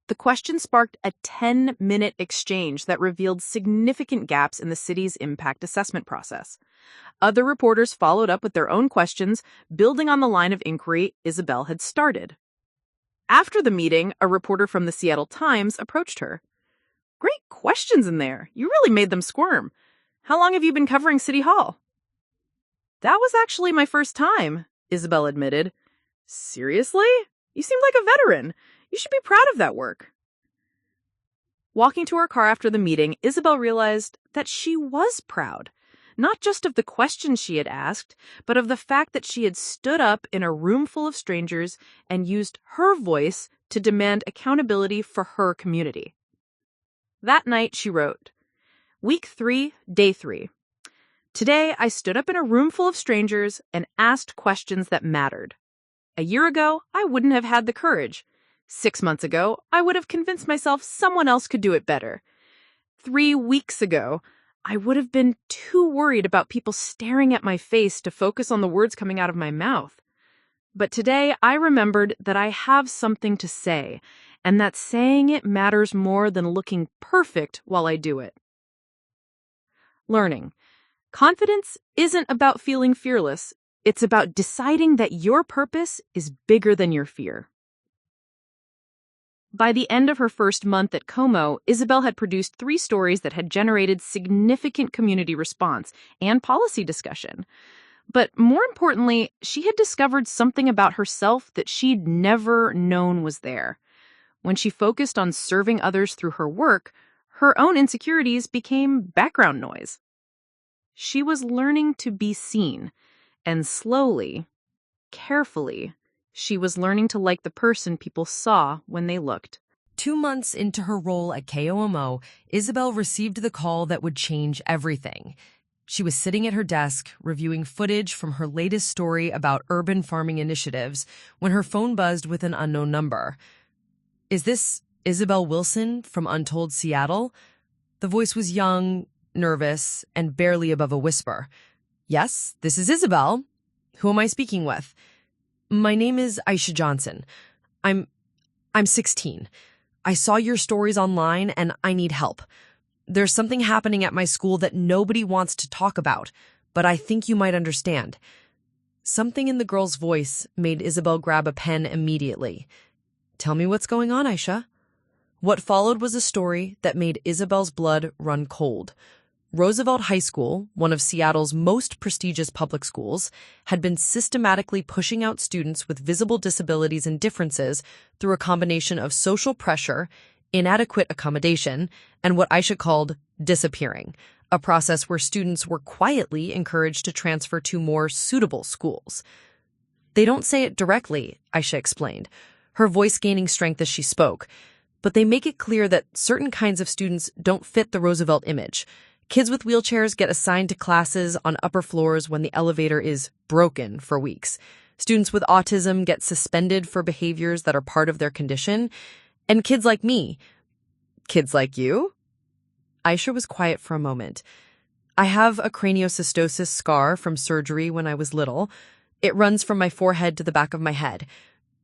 The question sparked a 10-minute exchange that revealed significant gaps in the city's impact assessment process. Other reporters followed up with their own questions, building on the line of inquiry Isabelle had started. After the meeting, a reporter from the Seattle Times approached her. Great questions in there. You really made them squirm. How long have you been covering City Hall? That was actually my first time, Isabelle admitted. Seriously? You seem like a veteran. You should be proud of that work. Walking to her car after the meeting, Isabelle realized that she was proud, not just of the questions she had asked, but of the fact that she had stood up in a room full of strangers and used her voice to demand accountability for her community. That night, she wrote, Week 3, Day 3. Today, I stood up in a room full of strangers and asked questions that mattered. A year ago, I wouldn't have had the courage. 6 months ago, I would have convinced myself someone else could do it better. 3 weeks ago, I would have been too worried about people staring at my face to focus on the words coming out of my mouth. But today, I remembered that I have something to say, and that saying it matters more than looking perfect while I do it. Learning. Confidence isn't about feeling fearless. It's about deciding that your purpose is bigger than your fear. By the end of her first month at Como, Isabelle had produced 3 stories that had generated significant community response and policy discussion. But more importantly, she had discovered something about herself that she'd never known was there. When she focused on serving others through her work, her own insecurities became background noise. She was learning to be seen, and slowly, carefully, she was learning to like the person people saw when they looked. 2 months into her role at KOMO, Isabelle received the call that would change everything. She was sitting at her desk, reviewing footage from her latest story about urban farming initiatives, when her phone buzzed with an unknown number. Is this Isabelle Wilson from Untold Seattle? The voice was young, nervous, and barely above a whisper. Yes, this is Isabelle. Who am I speaking with? My name is Aisha Johnson. I'm 16. I saw your stories online and I need help. There's something happening at my school that nobody wants to talk about, but I think you might understand. Something in the girl's voice made Isabelle grab a pen immediately. Tell me what's going on, Aisha. What followed was a story that made Isabelle's blood run cold. Roosevelt High School, one of Seattle's most prestigious public schools, had been systematically pushing out students with visible disabilities and differences through a combination of social pressure, inadequate accommodation, and what Aisha called disappearing, a process where students were quietly encouraged to transfer to more suitable schools. They don't say it directly, Aisha explained, her voice gaining strength as she spoke, but they make it clear that certain kinds of students don't fit the Roosevelt image. Kids with wheelchairs get assigned to classes on upper floors when the elevator is broken for weeks. Students with autism get suspended for behaviors that are part of their condition. And kids like me. Kids like you? Aisha was quiet for a moment. I have a craniocystosis scar from surgery when I was little. It runs from my forehead to the back of my head.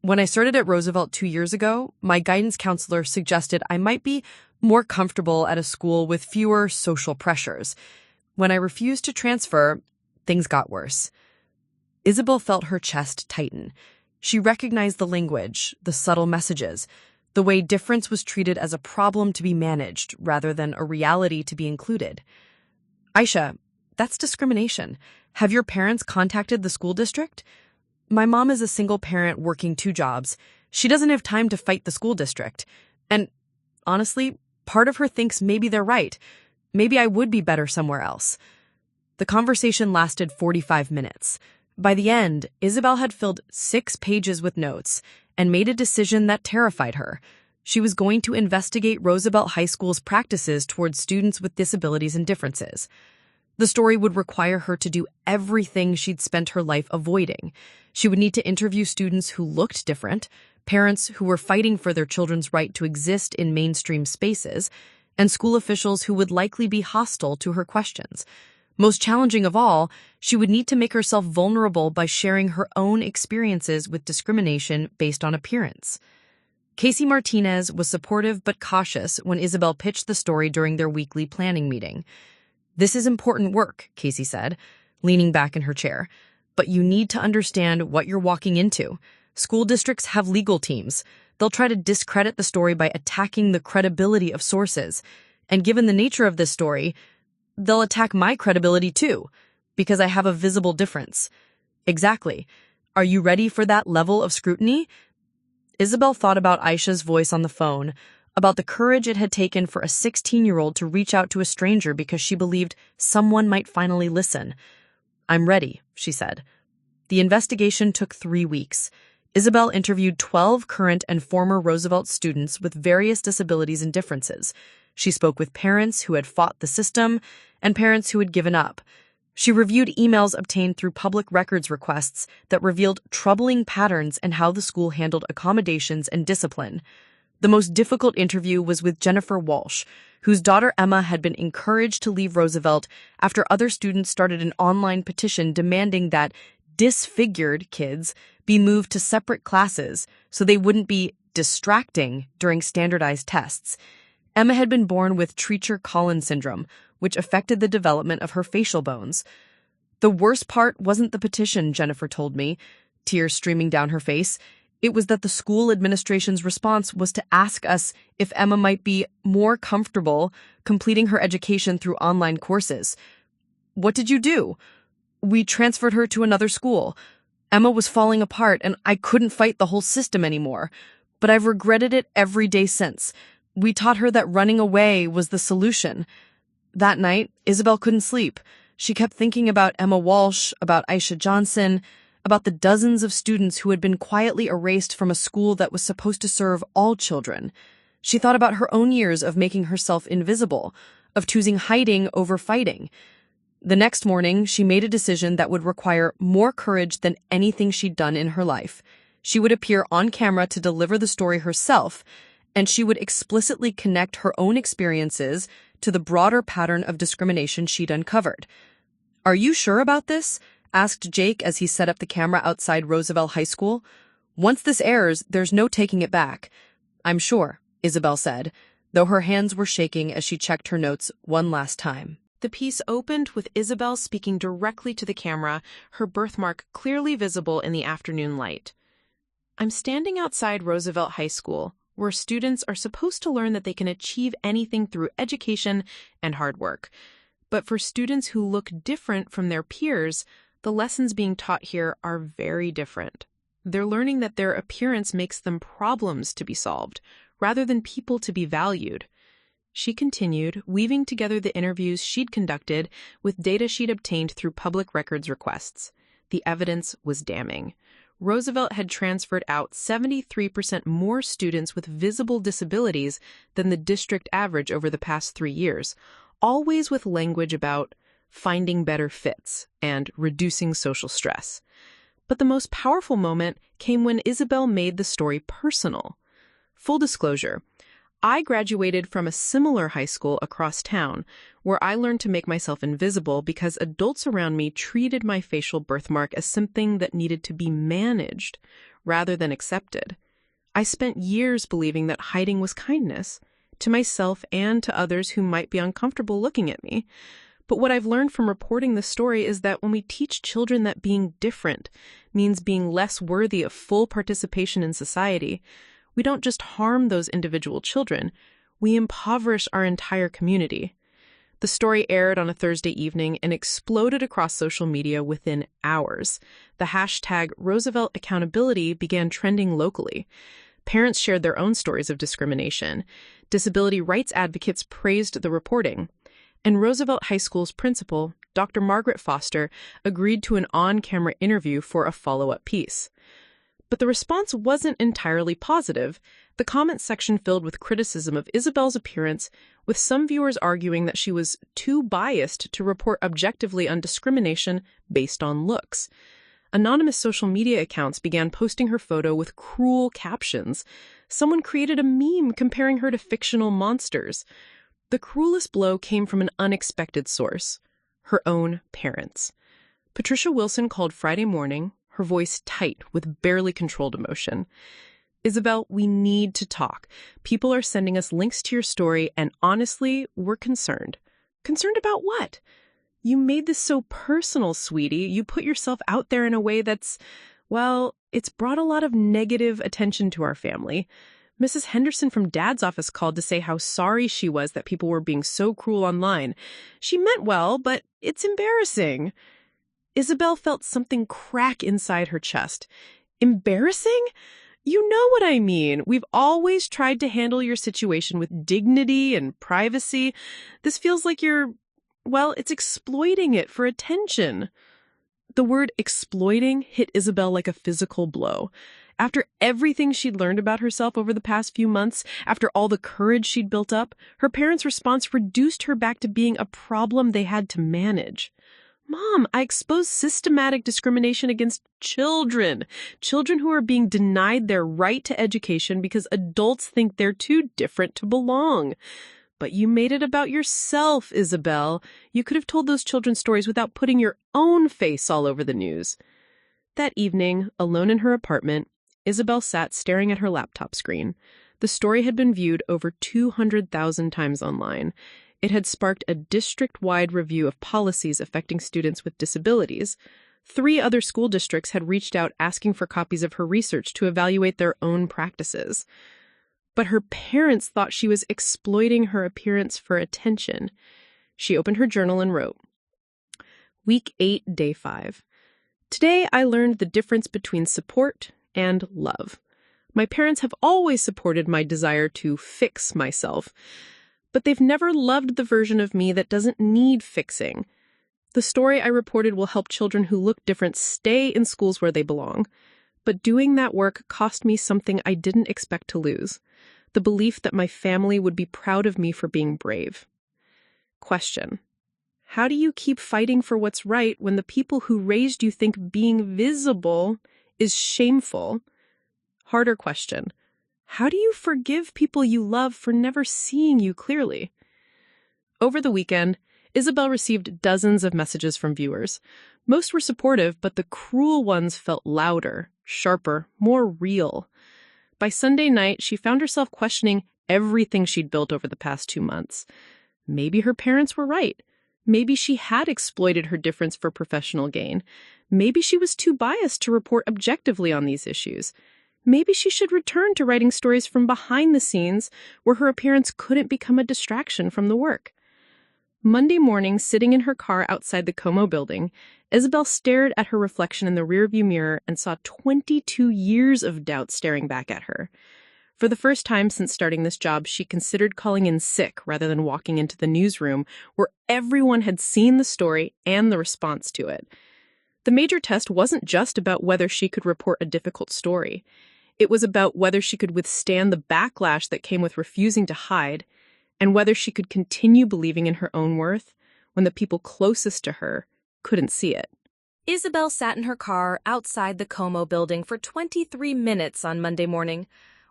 When I started at Roosevelt 2 years ago, my guidance counselor suggested I might be more comfortable at a school with fewer social pressures. When I refused to transfer, things got worse. Isabelle felt her chest tighten. She recognized the language, the subtle messages, the way difference was treated as a problem to be managed rather than a reality to be included. Aisha, that's discrimination. Have your parents contacted the school district? My mom is a single parent working 2 jobs. She doesn't have time to fight the school district. And honestly, part of her thinks maybe they're right. Maybe I would be better somewhere else. The conversation lasted 45 minutes. By the end, Isabelle had filled 6 pages with notes and made a decision that terrified her. She was going to investigate Roosevelt High School's practices towards students with disabilities and differences. The story would require her to do everything she'd spent her life avoiding. She would need to interview students who looked different, parents who were fighting for their children's right to exist in mainstream spaces, and school officials who would likely be hostile to her questions. Most challenging of all, she would need to make herself vulnerable by sharing her own experiences with discrimination based on appearance. Casey Martinez was supportive but cautious when Isabelle pitched the story during their weekly planning meeting. "This is important work," Casey said, leaning back in her chair, "but you need to understand what you're walking into. School districts have legal teams. They'll try to discredit the story by attacking the credibility of sources. And given the nature of this story, they'll attack my credibility too, because I have a visible difference." "Exactly. Are you ready for that level of scrutiny?" Isabelle thought about Aisha's voice on the phone, about the courage it had taken for a 16-year-old to reach out to a stranger because she believed someone might finally listen. "I'm ready," she said. The investigation took 3 weeks. Isabelle interviewed 12 current and former Roosevelt students with various disabilities and differences. She spoke with parents who had fought the system and parents who had given up. She reviewed emails obtained through public records requests that revealed troubling patterns in how the school handled accommodations and discipline. The most difficult interview was with Jennifer Walsh, whose daughter Emma had been encouraged to leave Roosevelt after other students started an online petition demanding that disfigured kids be moved to separate classes so they wouldn't be distracting during standardized tests. Emma had been born with Treacher-Collins syndrome, which affected the development of her facial bones. "The worst part wasn't the petition," Jennifer told me, tears streaming down her face. "It was that the school administration's response was to ask us if Emma might be more comfortable completing her education through online courses." "What did you do?" "We transferred her to another school. Emma was falling apart, and I couldn't fight the whole system anymore. But I've regretted it every day since. We taught her that running away was the solution." That night, Isabelle couldn't sleep. She kept thinking about Emma Walsh, about Aisha Johnson, about the dozens of students who had been quietly erased from a school that was supposed to serve all children. She thought about her own years of making herself invisible, of choosing hiding over fighting. The next morning, she made a decision that would require more courage than anything she'd done in her life. She would appear on camera to deliver the story herself, and she would explicitly connect her own experiences to the broader pattern of discrimination she'd uncovered. "Are you sure about this?" asked Jake as he set up the camera outside Roosevelt High School. "Once this airs, there's no taking it back." "I'm sure," Isabelle said, though her hands were shaking as she checked her notes one last time. The piece opened with Isabelle speaking directly to the camera, her birthmark clearly visible in the afternoon light. "I'm standing outside Roosevelt High School, where students are supposed to learn that they can achieve anything through education and hard work. But for students who look different from their peers, the lessons being taught here are very different. They're learning that their appearance makes them problems to be solved, rather than people to be valued." She continued, weaving together the interviews she'd conducted with data she'd obtained through public records requests. The evidence was damning. Roosevelt had transferred out 73% more students with visible disabilities than the district average over the past 3 years, always with language about finding better fits and reducing social stress. But the most powerful moment came when Isabelle made the story personal. Full disclosure, I graduated from a similar high school across town, where I learned to make myself invisible because adults around me treated my facial birthmark as something that needed to be managed rather than accepted. I spent years believing that hiding was kindness, to myself and to others who might be uncomfortable looking at me. But what I've learned from reporting this story is that when we teach children that being different means being less worthy of full participation in society, we don't just harm those individual children, we impoverish our entire community. The story aired on a Thursday evening and exploded across social media within hours. The hashtag Roosevelt Accountability began trending locally. Parents shared their own stories of discrimination. Disability rights advocates praised the reporting. And Roosevelt High School's principal, Dr. Margaret Foster, agreed to an on-camera interview for a follow-up piece. But the response wasn't entirely positive. The comment section filled with criticism of Isabelle's appearance, with some viewers arguing that she was too biased to report objectively on discrimination based on looks. Anonymous social media accounts began posting her photo with cruel captions. Someone created a meme comparing her to fictional monsters. The cruelest blow came from an unexpected source: her own parents. Patricia Wilson called Friday morning, her voice tight with barely controlled emotion. "Isabelle, we need to talk. People are sending us links to your story, and honestly, we're concerned." Concerned about what? "You made this so personal, sweetie. You put yourself out there in a way that's, well, it's brought a lot of negative attention to our family. Mrs. Henderson from Dad's office called to say how sorry she was that people were being so cruel online. She meant well, but it's embarrassing." Isabelle felt something crack inside her chest. Embarrassing? You know what I mean. We've always tried to handle your situation with dignity and privacy. This feels like it's exploiting it for attention. The word exploiting hit Isabelle like a physical blow. After everything she'd learned about herself over the past few months, after all the courage she'd built up, her parents' response reduced her back to being a problem they had to manage. "Mom, I exposed systematic discrimination against children who are being denied their right to education because adults think they're too different to belong." "But you made it about yourself, Isabelle. You could have told those children stories without putting your own face all over the news." That evening, alone in her apartment, Isabelle sat staring at her laptop screen. The story had been viewed over 200,000 times online. It had sparked a district-wide review of policies affecting students with disabilities. 3 other school districts had reached out asking for copies of her research to evaluate their own practices. But her parents thought she was exploiting her appearance for attention. She opened her journal and wrote, "Week 8, Day 5. Today I learned the difference between support and love. My parents have always supported my desire to fix myself, but they've never loved the version of me that doesn't need fixing. The story I reported will help children who look different stay in schools where they belong. But doing that work cost me something I didn't expect to lose: the belief that my family would be proud of me for being brave." Question: how do you keep fighting for what's right when the people who raised you think being visible is shameful? Harder question: how do you forgive people you love for never seeing you clearly? Over the weekend, Isabelle received dozens of messages from viewers. Most were supportive, but the cruel ones felt louder, sharper, more real. By Sunday night, she found herself questioning everything she'd built over the past 2 months. Maybe her parents were right. Maybe she had exploited her difference for professional gain. Maybe she was too biased to report objectively on these issues. Maybe she should return to writing stories from behind the scenes where her appearance couldn't become a distraction from the work. Monday morning, sitting in her car outside the Como building, Isabelle stared at her reflection in the rearview mirror and saw 22 years of doubt staring back at her. For the first time since starting this job, she considered calling in sick rather than walking into the newsroom where everyone had seen the story and the response to it. The major test wasn't just about whether she could report a difficult story. It was about whether she could withstand the backlash that came with refusing to hide, and whether she could continue believing in her own worth when the people closest to her couldn't see it. Isabelle sat in her car outside the Como building for 23 minutes on Monday morning,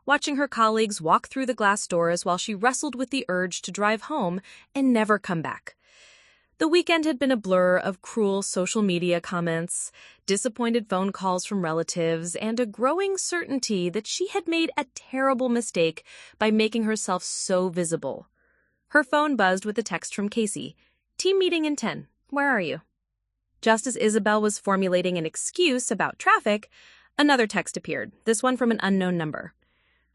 watching her colleagues walk through the glass doors while she wrestled with the urge to drive home and never come back. The weekend had been a blur of cruel social media comments, disappointed phone calls from relatives, and a growing certainty that she had made a terrible mistake by making herself so visible. Her phone buzzed with a text from Casey. "Team meeting in 10. Where are you?" Just as Isabelle was formulating an excuse about traffic, another text appeared, this one from an unknown number.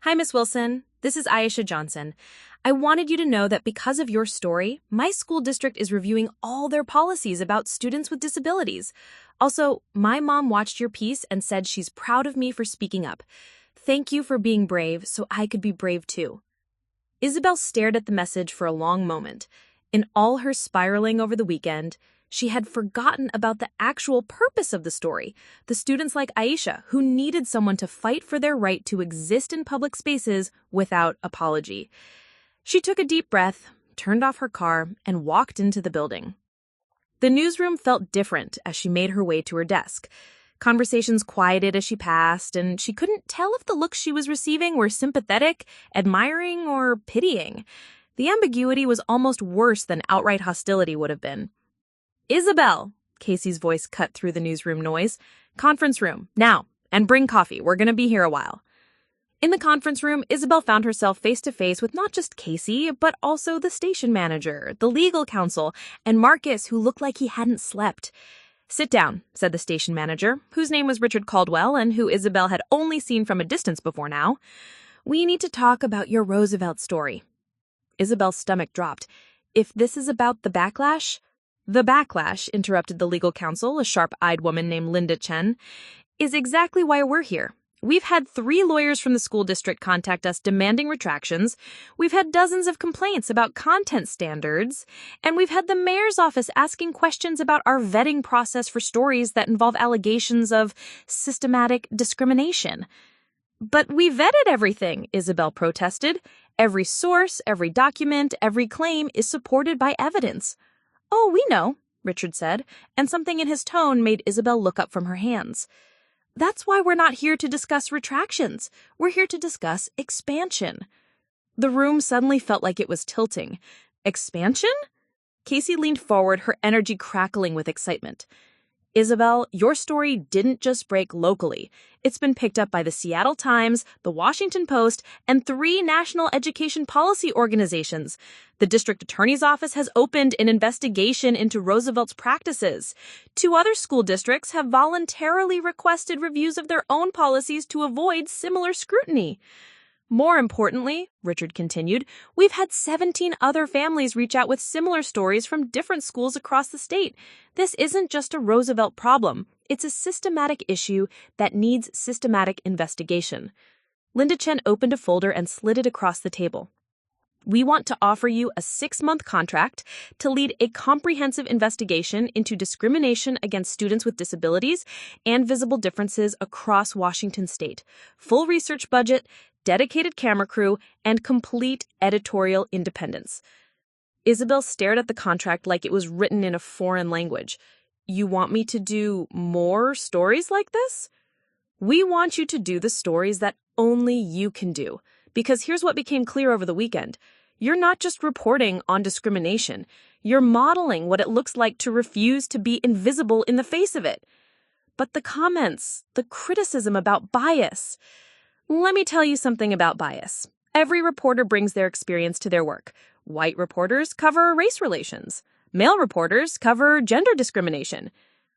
"Hi, Miss Wilson. This is Aisha Johnson. I wanted you to know that because of your story, my school district is reviewing all their policies about students with disabilities. Also, my mom watched your piece and said she's proud of me for speaking up. Thank you for being brave so I could be brave too." Isabelle stared at the message for a long moment. In all her spiraling over the weekend, She had forgotten about the actual purpose of the story, the students like Aisha, who needed someone to fight for their right to exist in public spaces without apology. She took a deep breath, turned off her car, and walked into the building. The newsroom felt different as she made her way to her desk. Conversations quieted as she passed, and she couldn't tell if the looks she was receiving were sympathetic, admiring, or pitying. The ambiguity was almost worse than outright hostility would have been. "Isabelle," Casey's voice cut through the newsroom noise. "Conference room, now, and bring coffee. We're going to be here a while." In the conference room, Isabelle found herself face-to-face with not just Casey, but also the station manager, the legal counsel, and Marcus, who looked like he hadn't slept. "Sit down," said the station manager, whose name was Richard Caldwell and who Isabelle had only seen from a distance before now. "We need to talk about your Roosevelt story." Isabelle's stomach dropped. "If this is about the backlash—" "The backlash," interrupted the legal counsel, a sharp-eyed woman named Linda Chen, "is exactly why we're here. We've had 3 lawyers from the school district contact us demanding retractions. We've had dozens of complaints about content standards. And we've had the mayor's office asking questions about our vetting process for stories that involve allegations of systematic discrimination." "But we vetted everything," Isabelle protested. "Every source, every document, every claim is supported by evidence." "Oh, we know," Richard said, and something in his tone made Isabelle look up from her hands. "That's why we're not here to discuss retractions. We're here to discuss expansion." The room suddenly felt like it was tilting. "Expansion?" Casey leaned forward, her energy crackling with excitement. "Isabelle, your story didn't just break locally. It's been picked up by the Seattle Times, the Washington Post, and 3 national education policy organizations. The district attorney's office has opened an investigation into Roosevelt's practices. 2 other school districts have voluntarily requested reviews of their own policies to avoid similar scrutiny. More importantly," Richard continued, "we've had 17 other families reach out with similar stories from different schools across the state. This isn't just a Roosevelt problem. It's a systematic issue that needs systematic investigation." Linda Chen opened a folder and slid it across the table. "We want to offer you a 6-month contract to lead a comprehensive investigation into discrimination against students with disabilities and visible differences across Washington state. Full research budget, dedicated camera crew, and complete editorial independence." Isabelle stared at the contract like it was written in a foreign language. "You want me to do more stories like this?" "We want you to do the stories that only you can do. Because here's what became clear over the weekend. You're not just reporting on discrimination. You're modeling what it looks like to refuse to be invisible in the face of it." "But the comments, the criticism about bias—" "Let me tell you something about bias. Every reporter brings their experience to their work. White reporters cover race relations. Male reporters cover gender discrimination.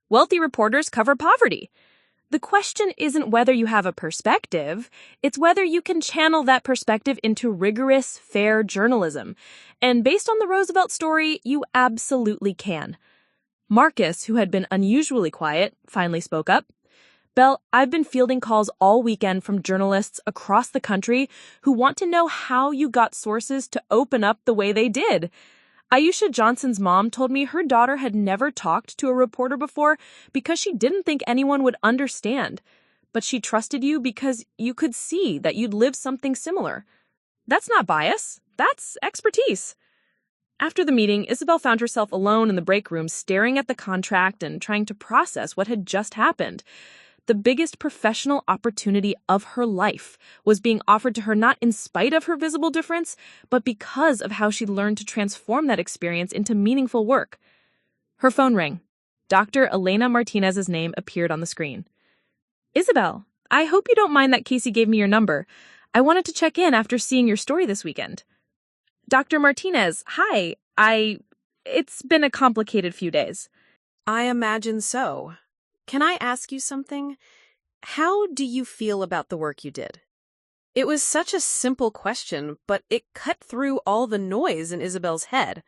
Wealthy reporters cover poverty. The question isn't whether you have a perspective, it's whether you can channel that perspective into rigorous, fair journalism. And based on the Roosevelt story, you absolutely can." Marcus, who had been unusually quiet, finally spoke up. "Belle, I've been fielding calls all weekend from journalists across the country who want to know how you got sources to open up the way they did. Aisha Johnson's mom told me her daughter had never talked to a reporter before because she didn't think anyone would understand. But she trusted you because you could see that you'd lived something similar. That's not bias. That's expertise." After the meeting, Isabelle found herself alone in the break room staring at the contract and trying to process what had just happened. The biggest professional opportunity of her life was being offered to her not in spite of her visible difference, but because of how she'd learned to transform that experience into meaningful work. Her phone rang. Dr. Elena Martinez's name appeared on the screen. "Isabelle, I hope you don't mind that Casey gave me your number. I wanted to check in after seeing your story this weekend." "Dr. Martinez, hi. It's been a complicated few days." I imagine so. Can I ask you something? How do you feel about the work you did? It was such a simple question, but it cut through all the noise in Isabelle's head.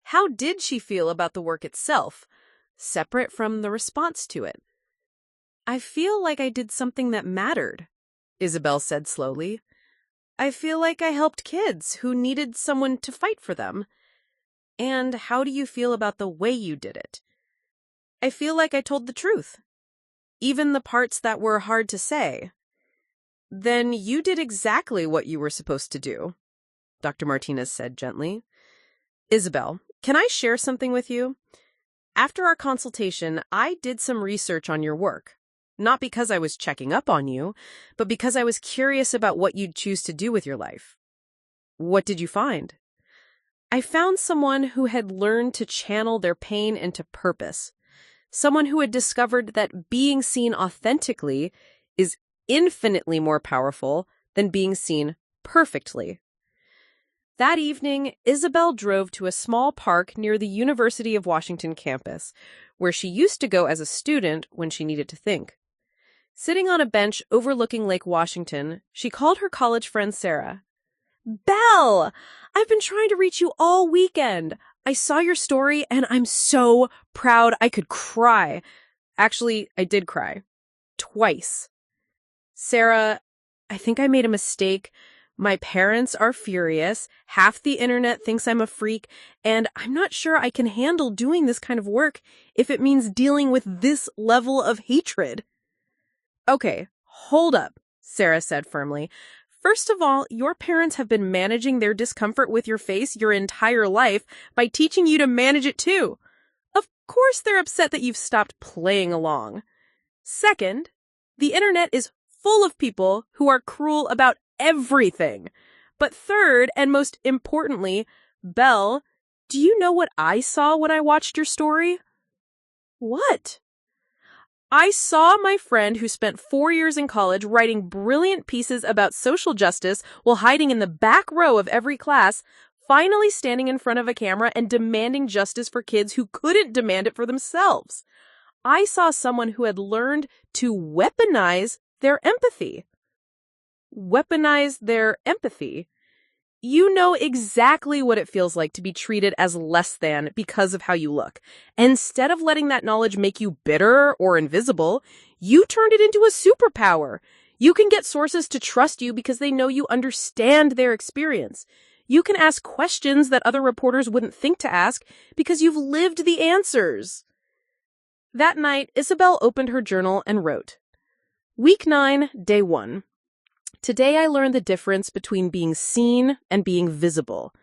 How did she feel about the work itself, separate from the response to it? "I feel like I did something that mattered," Isabelle said slowly. "I feel like I helped kids who needed someone to fight for them." "And how do you feel about the way you did it? I feel like I told the truth. Even the parts that were hard to say. Then you did exactly what you were supposed to do, Dr. Martinez said gently. Isabelle, can I share something with you? After our consultation, I did some research on your work. Not because I was checking up on you, but because I was curious about what you'd choose to do with your life. What did you find? I found someone who had learned to channel their pain into purpose. Someone who had discovered that being seen authentically is infinitely more powerful than being seen perfectly. That evening, Isabelle drove to a small park near the University of Washington campus, where she used to go as a student when she needed to think. Sitting on a bench overlooking Lake Washington, she called her college friend Sarah. "Belle, I've been trying to reach you all weekend. I saw your story and I'm so proud I could cry." Actually, I did cry. Twice. "Sarah, I think I made a mistake. My parents are furious. Half the internet thinks I'm a freak, and I'm not sure I can handle doing this kind of work if it means dealing with this level of hatred." "Okay, hold up," Sarah said firmly. "First of all, your parents have been managing their discomfort with your face your entire life by teaching you to manage it too. Of course they're upset that you've stopped playing along. Second, the internet is full of people who are cruel about everything. But third, and most importantly, Belle, do you know what I saw when I watched your story?" "What?" "I saw my friend who spent 4 years in college writing brilliant pieces about social justice while hiding in the back row of every class, finally standing in front of a camera and demanding justice for kids who couldn't demand it for themselves. I saw someone who had learned to weaponize their empathy." Weaponize their empathy? You know exactly what it feels like to be treated as less than because of how you look. Instead of letting that knowledge make you bitter or invisible, you turned it into a superpower. You can get sources to trust you because they know you understand their experience. You can ask questions that other reporters wouldn't think to ask because you've lived the answers. That night, Isabelle opened her journal and wrote, "Week 9, Day 1. Today I learned the difference between being seen and being visible.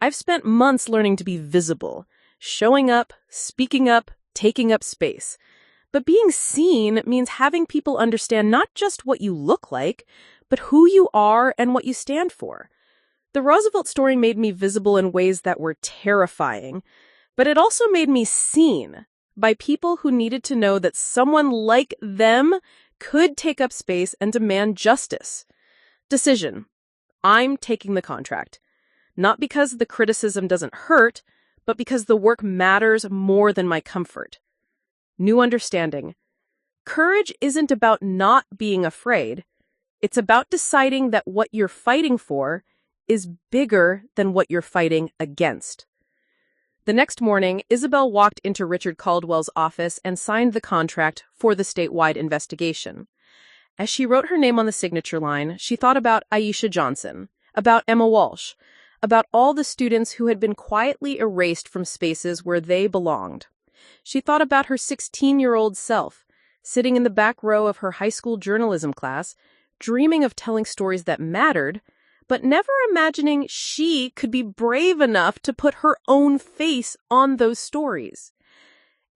I've spent months learning to be visible, showing up, speaking up, taking up space. But being seen means having people understand not just what you look like, but who you are and what you stand for. The Roosevelt story made me visible in ways that were terrifying, but it also made me seen by people who needed to know that someone like them could take up space and demand justice. Decision. I'm taking the contract. Not because the criticism doesn't hurt, but because the work matters more than my comfort. New understanding. Courage isn't about not being afraid. It's about deciding that what you're fighting for is bigger than what you're fighting against." The next morning, Isabelle walked into Richard Caldwell's office and signed the contract for the statewide investigation. As she wrote her name on the signature line, she thought about Aisha Johnson, about Emma Walsh, about all the students who had been quietly erased from spaces where they belonged. She thought about her 16-year-old self, sitting in the back row of her high school journalism class, dreaming of telling stories that mattered, but never imagining she could be brave enough to put her own face on those stories.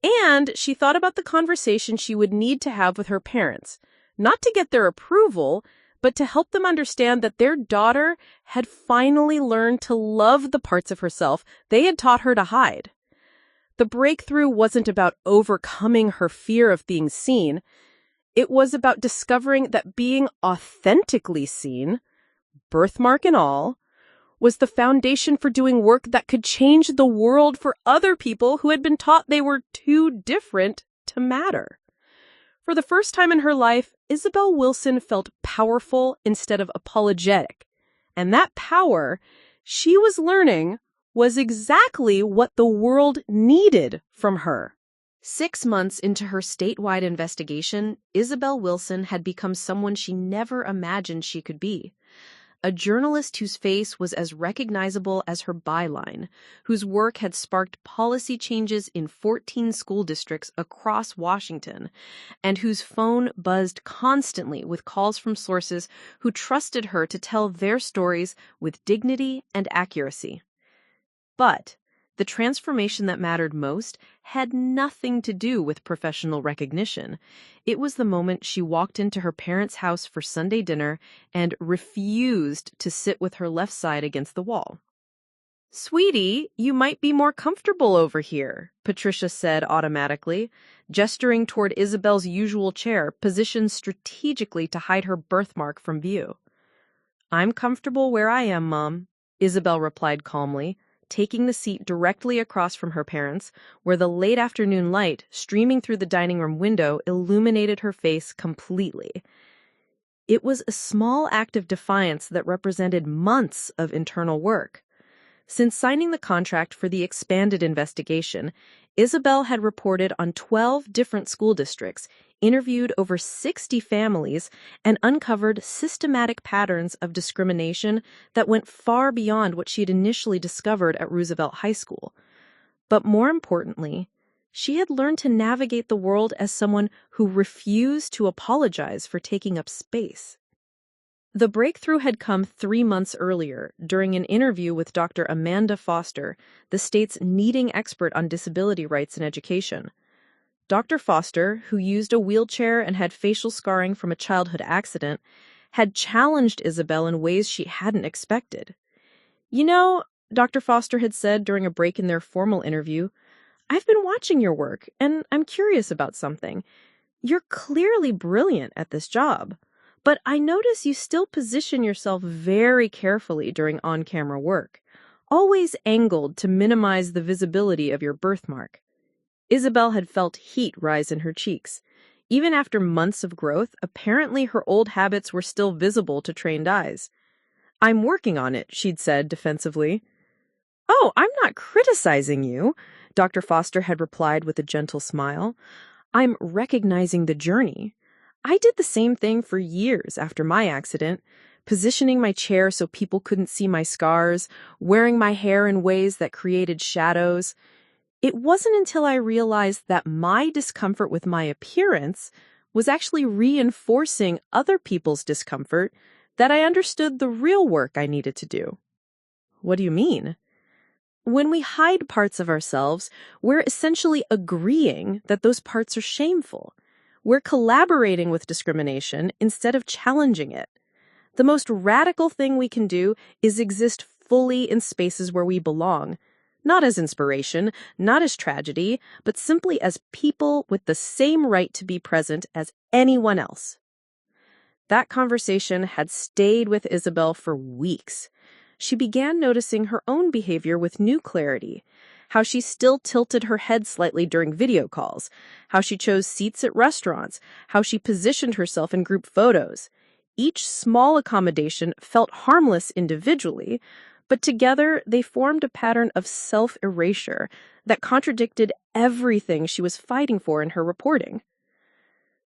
And she thought about the conversation she would need to have with her parents, not to get their approval, but to help them understand that their daughter had finally learned to love the parts of herself they had taught her to hide. The breakthrough wasn't about overcoming her fear of being seen. It was about discovering that being authentically seen, birthmark and all, was the foundation for doing work that could change the world for other people who had been taught they were too different to matter. For the first time in her life, Isabelle Wilson felt powerful instead of apologetic. And that power, she was learning, was exactly what the world needed from her. 6 months into her statewide investigation, Isabelle Wilson had become someone she never imagined she could be. a journalist whose face was as recognizable as her byline, whose work had sparked policy changes in 14 school districts across Washington, and whose phone buzzed constantly with calls from sources who trusted her to tell their stories with dignity and accuracy. But the transformation that mattered most had nothing to do with professional recognition. It was the moment she walked into her parents' house for Sunday dinner and refused to sit with her left side against the wall. "Sweetie, you might be more comfortable over here," Patricia said automatically, gesturing toward Isabelle's usual chair, positioned strategically to hide her birthmark from view. "I'm comfortable where I am, Mom," Isabelle replied calmly, taking the seat directly across from her parents, where the late afternoon light streaming through the dining room window illuminated her face completely. It was a small act of defiance that represented months of internal work. Since signing the contract for the expanded investigation, Isabelle had reported on 12 different school districts, interviewed over 60 families, and uncovered systematic patterns of discrimination that went far beyond what she had initially discovered at Roosevelt High School. But more importantly, she had learned to navigate the world as someone who refused to apologize for taking up space. The breakthrough had come 3 months earlier during an interview with Dr. Amanda Foster, the state's leading expert on disability rights in education. Dr. Foster, who used a wheelchair and had facial scarring from a childhood accident, had challenged Isabelle in ways she hadn't expected. "You know," Dr. Foster had said during a break in their formal interview, "I've been watching your work, and I'm curious about something. You're clearly brilliant at this job. But I notice you still position yourself very carefully during on-camera work, always angled to minimize the visibility of your birthmark." Isabelle had felt heat rise in her cheeks. Even after months of growth, apparently her old habits were still visible to trained eyes. "I'm working on it," she'd said defensively. "Oh, I'm not criticizing you," Dr. Foster had replied with a gentle smile. "I'm recognizing the journey. I did the same thing for years after my accident, positioning my chair so people couldn't see my scars, wearing my hair in ways that created shadows. It wasn't until I realized that my discomfort with my appearance was actually reinforcing other people's discomfort that I understood the real work I needed to do." "What do you mean?" "When we hide parts of ourselves, we're essentially agreeing that those parts are shameful. We're collaborating with discrimination instead of challenging it. The most radical thing we can do is exist fully in spaces where we belong, not as inspiration, not as tragedy, but simply as people with the same right to be present as anyone else." That conversation had stayed with Isabelle for weeks. She began noticing her own behavior with new clarity. How she still tilted her head slightly during video calls, how she chose seats at restaurants, how she positioned herself in group photos. Each small accommodation felt harmless individually, but together they formed a pattern of self-erasure that contradicted everything she was fighting for in her reporting.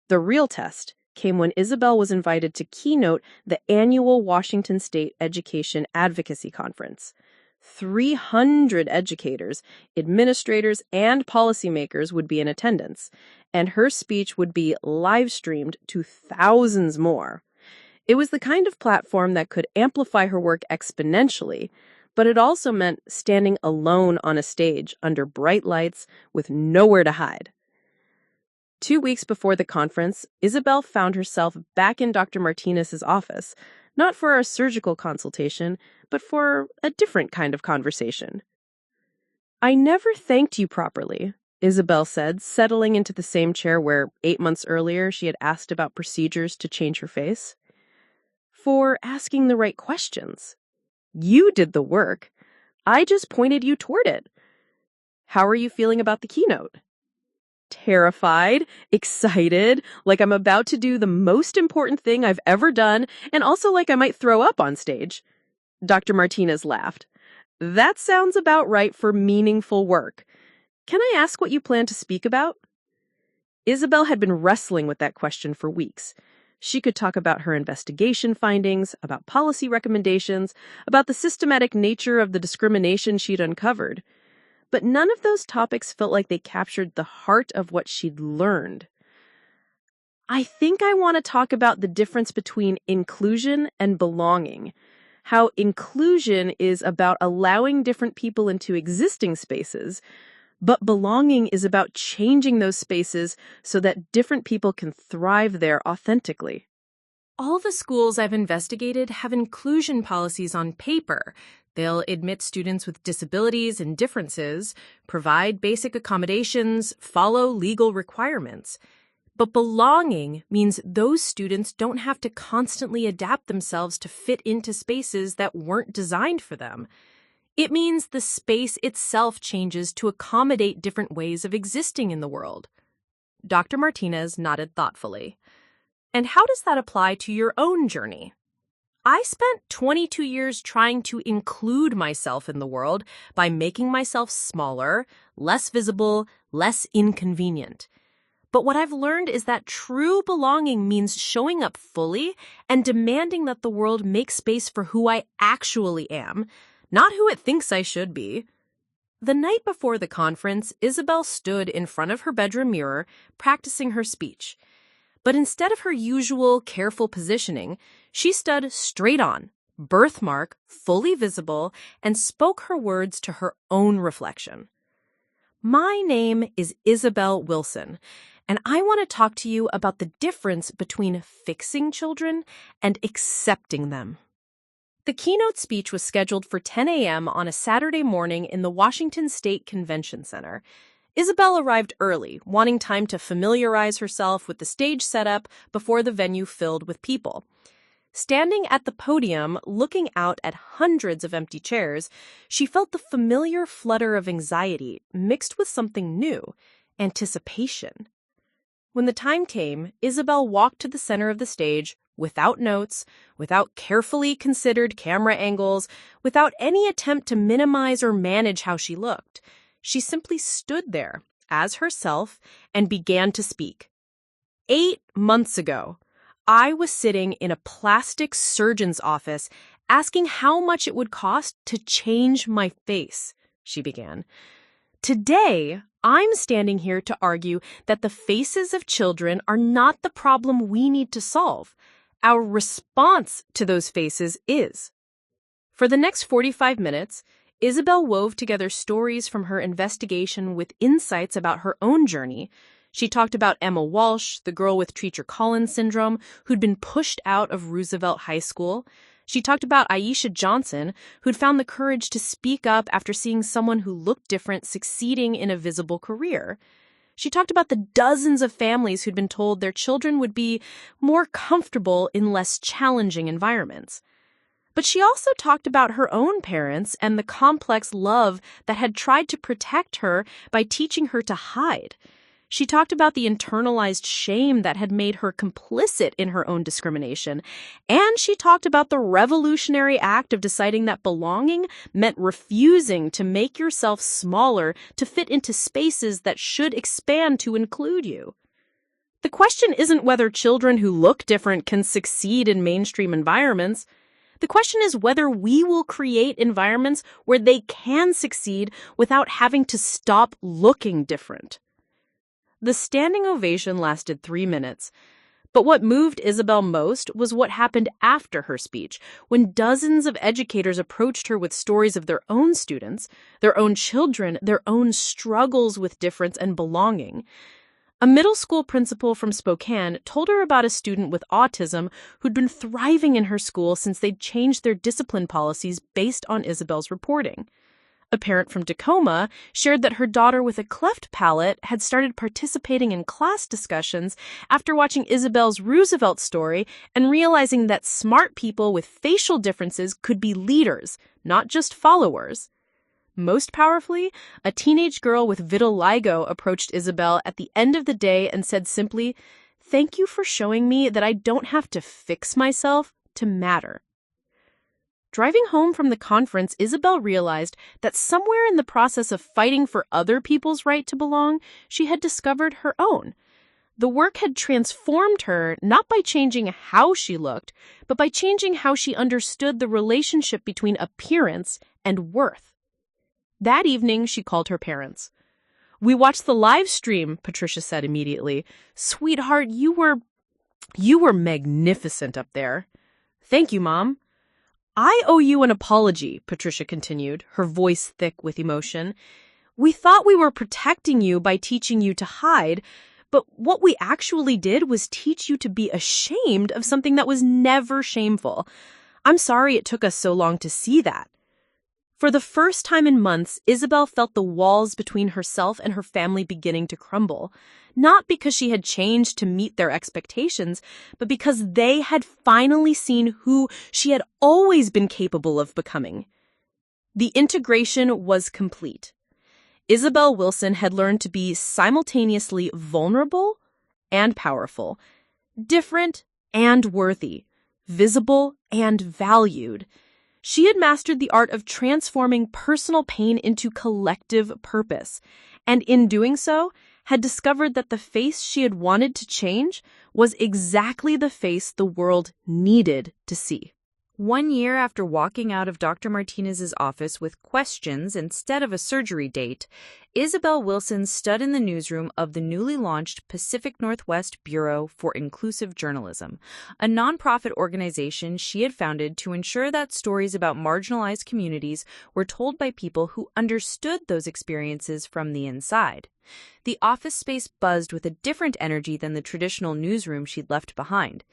The real test came when Isabelle was invited to keynote the annual Washington State Education Advocacy Conference. 300 educators, administrators, and policymakers would be in attendance, and her speech would be live-streamed to thousands more. It was the kind of platform that could amplify her work exponentially, but it also meant standing alone on a stage under bright lights with nowhere to hide. 2 weeks before the conference, Isabelle found herself back in Dr. Martinez's office, not for a surgical consultation, but for a different kind of conversation. "I never thanked you properly," Isabelle said, settling into the same chair where 8 months earlier she had asked about procedures to change her face. "For asking the right questions. You did the work. I just pointed you toward it. How are you feeling about the keynote?" "Terrified, excited, like I'm about to do the most important thing I've ever done, and also like I might throw up on stage." Dr. Martinez laughed. "That sounds about right for meaningful work. Can I ask what you plan to speak about?" Isabelle had been wrestling with that question for weeks. She could talk about her investigation findings, about policy recommendations, about the systematic nature of the discrimination she'd uncovered. But none of those topics felt like they captured the heart of what she'd learned. I think I want to talk about the difference between inclusion and belonging. How inclusion is about allowing different people into existing spaces, but belonging is about changing those spaces so that different people can thrive there authentically. All the schools I've investigated have inclusion policies on paper. They'll admit students with disabilities and differences, provide basic accommodations, follow legal requirements. But belonging means those students don't have to constantly adapt themselves to fit into spaces that weren't designed for them. It means the space itself changes to accommodate different ways of existing in the world. Dr. Martinez nodded thoughtfully. And how does that apply to your own journey? I spent 22 years trying to include myself in the world by making myself smaller, less visible, less inconvenient. But what I've learned is that true belonging means showing up fully and demanding that the world make space for who I actually am, not who it thinks I should be. The night before the conference, Isabelle stood in front of her bedroom mirror, practicing her speech. But instead of her usual careful positioning, she stood straight on, birthmark fully visible, and spoke her words to her own reflection. My name is Isabelle Wilson, and I want to talk to you about the difference between fixing children and accepting them. The keynote speech was scheduled for 10 a.m. on a Saturday morning in the Washington State Convention Center. Isabelle arrived early, wanting time to familiarize herself with the stage setup before the venue filled with people. Standing at the podium, looking out at hundreds of empty chairs, she felt the familiar flutter of anxiety mixed with something new, anticipation. When the time came, Isabelle walked to the center of the stage, without notes, without carefully considered camera angles, without any attempt to minimize or manage how she looked. She simply stood there, as herself, and began to speak. 8 months ago, I was sitting in a plastic surgeon's office asking how much it would cost to change my face, she began. Today, I'm standing here to argue that the faces of children are not the problem we need to solve. Our response to those faces is. For the next 45 minutes, Isabelle wove together stories from her investigation with insights about her own journey. She talked about Emma Walsh, the girl with Treacher-Collins syndrome, who'd been pushed out of Roosevelt High School. She talked about Aisha Johnson, who'd found the courage to speak up after seeing someone who looked different succeeding in a visible career. She talked about the dozens of families who'd been told their children would be more comfortable in less challenging environments. But she also talked about her own parents and the complex love that had tried to protect her by teaching her to hide. She talked about the internalized shame that had made her complicit in her own discrimination. And she talked about the revolutionary act of deciding that belonging meant refusing to make yourself smaller to fit into spaces that should expand to include you. The question isn't whether children who look different can succeed in mainstream environments. The question is whether we will create environments where they can succeed without having to stop looking different. The standing ovation lasted 3 minutes, but what moved Isabelle most was what happened after her speech, when dozens of educators approached her with stories of their own students, their own children, their own struggles with difference and belonging. A middle school principal from Spokane told her about a student with autism who'd been thriving in her school since they'd changed their discipline policies based on Isabelle's reporting. A parent from Tacoma shared that her daughter with a cleft palate had started participating in class discussions after watching Isabelle's Roosevelt story and realizing that smart people with facial differences could be leaders, not just followers. Most powerfully, a teenage girl with vitiligo approached Isabelle at the end of the day and said simply, "Thank you for showing me that I don't have to fix myself to matter." Driving home from the conference, Isabelle realized that somewhere in the process of fighting for other people's right to belong, she had discovered her own. The work had transformed her not by changing how she looked, but by changing how she understood the relationship between appearance and worth. That evening, she called her parents. "We watched the live stream," Patricia said immediately. "Sweetheart, you were magnificent up there." "Thank you, Mom." "I owe you an apology," Patricia continued, her voice thick with emotion. "We thought we were protecting you by teaching you to hide, but what we actually did was teach you to be ashamed of something that was never shameful. I'm sorry it took us so long to see that." For the first time in months, Isabelle felt the walls between herself and her family beginning to crumble. Not because she had changed to meet their expectations, but because they had finally seen who she had always been capable of becoming. The integration was complete. Isabelle Wilson had learned to be simultaneously vulnerable and powerful, different and worthy, visible and valued. She had mastered the art of transforming personal pain into collective purpose, and in doing so, had discovered that the face she had wanted to change was exactly the face the world needed to see. 1 year after walking out of Dr. Martinez's office with questions instead of a surgery date, Isabelle Wilson stood in the newsroom of the newly launched Pacific Northwest Bureau for Inclusive Journalism, a nonprofit organization she had founded to ensure that stories about marginalized communities were told by people who understood those experiences from the inside. The office space buzzed with a different energy than the traditional newsroom she'd left behind.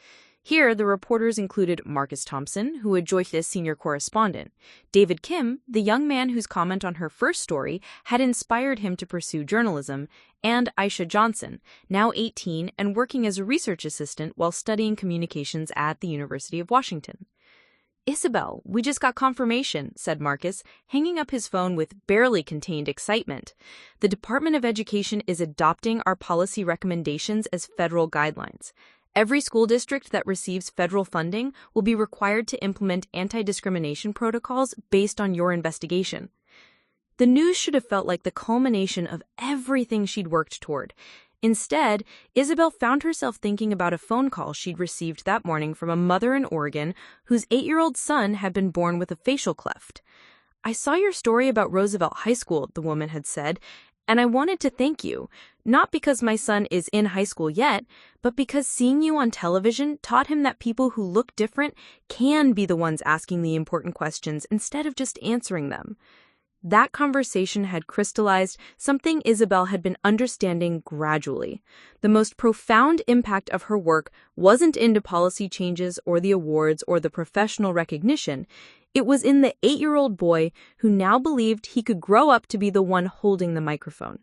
Here, the reporters included Marcus Thompson, who had joined as senior correspondent, David Kim, the young man whose comment on her first story had inspired him to pursue journalism, and Aisha Johnson, now 18 and working as a research assistant while studying communications at the University of Washington. "Isabelle, we just got confirmation," said Marcus, hanging up his phone with barely contained excitement. "The Department of Education is adopting our policy recommendations as federal guidelines. Every school district that receives federal funding will be required to implement anti-discrimination protocols based on your investigation." The news should have felt like the culmination of everything she'd worked toward. Instead, Isabelle found herself thinking about a phone call she'd received that morning from a mother in Oregon whose 8-year-old son had been born with a facial cleft. "I saw your story about Roosevelt High School," the woman had said, "and I wanted to thank you, not because my son is in high school yet, but because seeing you on television taught him that people who look different can be the ones asking the important questions instead of just answering them." That conversation had crystallized something Isabelle had been understanding gradually. The most profound impact of her work wasn't into policy changes or the awards or the professional recognition. It was in the 8-year-old boy who now believed he could grow up to be the one holding the microphone.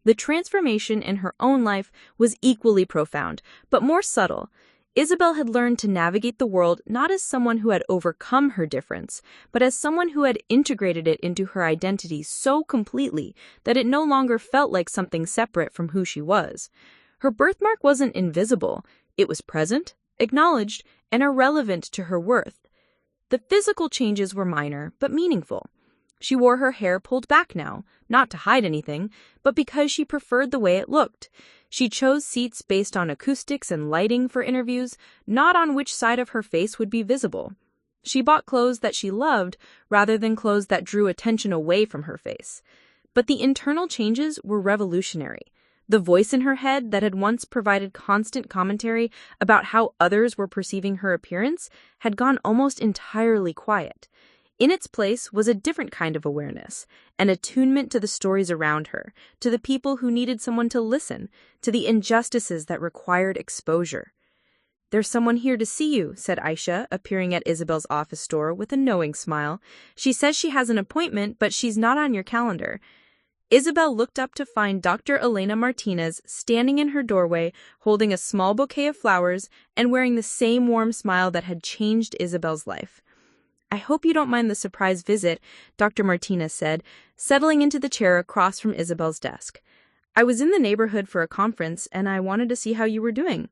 The transformation in her own life was equally profound, but more subtle. Isabelle had learned to navigate the world not as someone who had overcome her difference, but as someone who had integrated it into her identity so completely that it no longer felt like something separate from who she was. Her birthmark wasn't invisible. It was present, acknowledged, and irrelevant to her worth. The physical changes were minor, but meaningful. She wore her hair pulled back now, not to hide anything, but because she preferred the way it looked. She chose seats based on acoustics and lighting for interviews, not on which side of her face would be visible. She bought clothes that she loved rather than clothes that drew attention away from her face. But the internal changes were revolutionary. The voice in her head that had once provided constant commentary about how others were perceiving her appearance had gone almost entirely quiet. In its place was a different kind of awareness, an attunement to the stories around her, to the people who needed someone to listen, to the injustices that required exposure. "There's someone here to see you," said Aisha, appearing at Isabelle's office door with a knowing smile. "She says she has an appointment, but she's not on your calendar." Isabelle looked up to find Dr. Elena Martinez standing in her doorway, holding a small bouquet of flowers and wearing the same warm smile that had changed Isabelle's life. "I hope you don't mind the surprise visit," Dr. Martinez said, settling into the chair across from Isabelle's desk. "I was in the neighborhood for a conference, and I wanted to see how you were doing."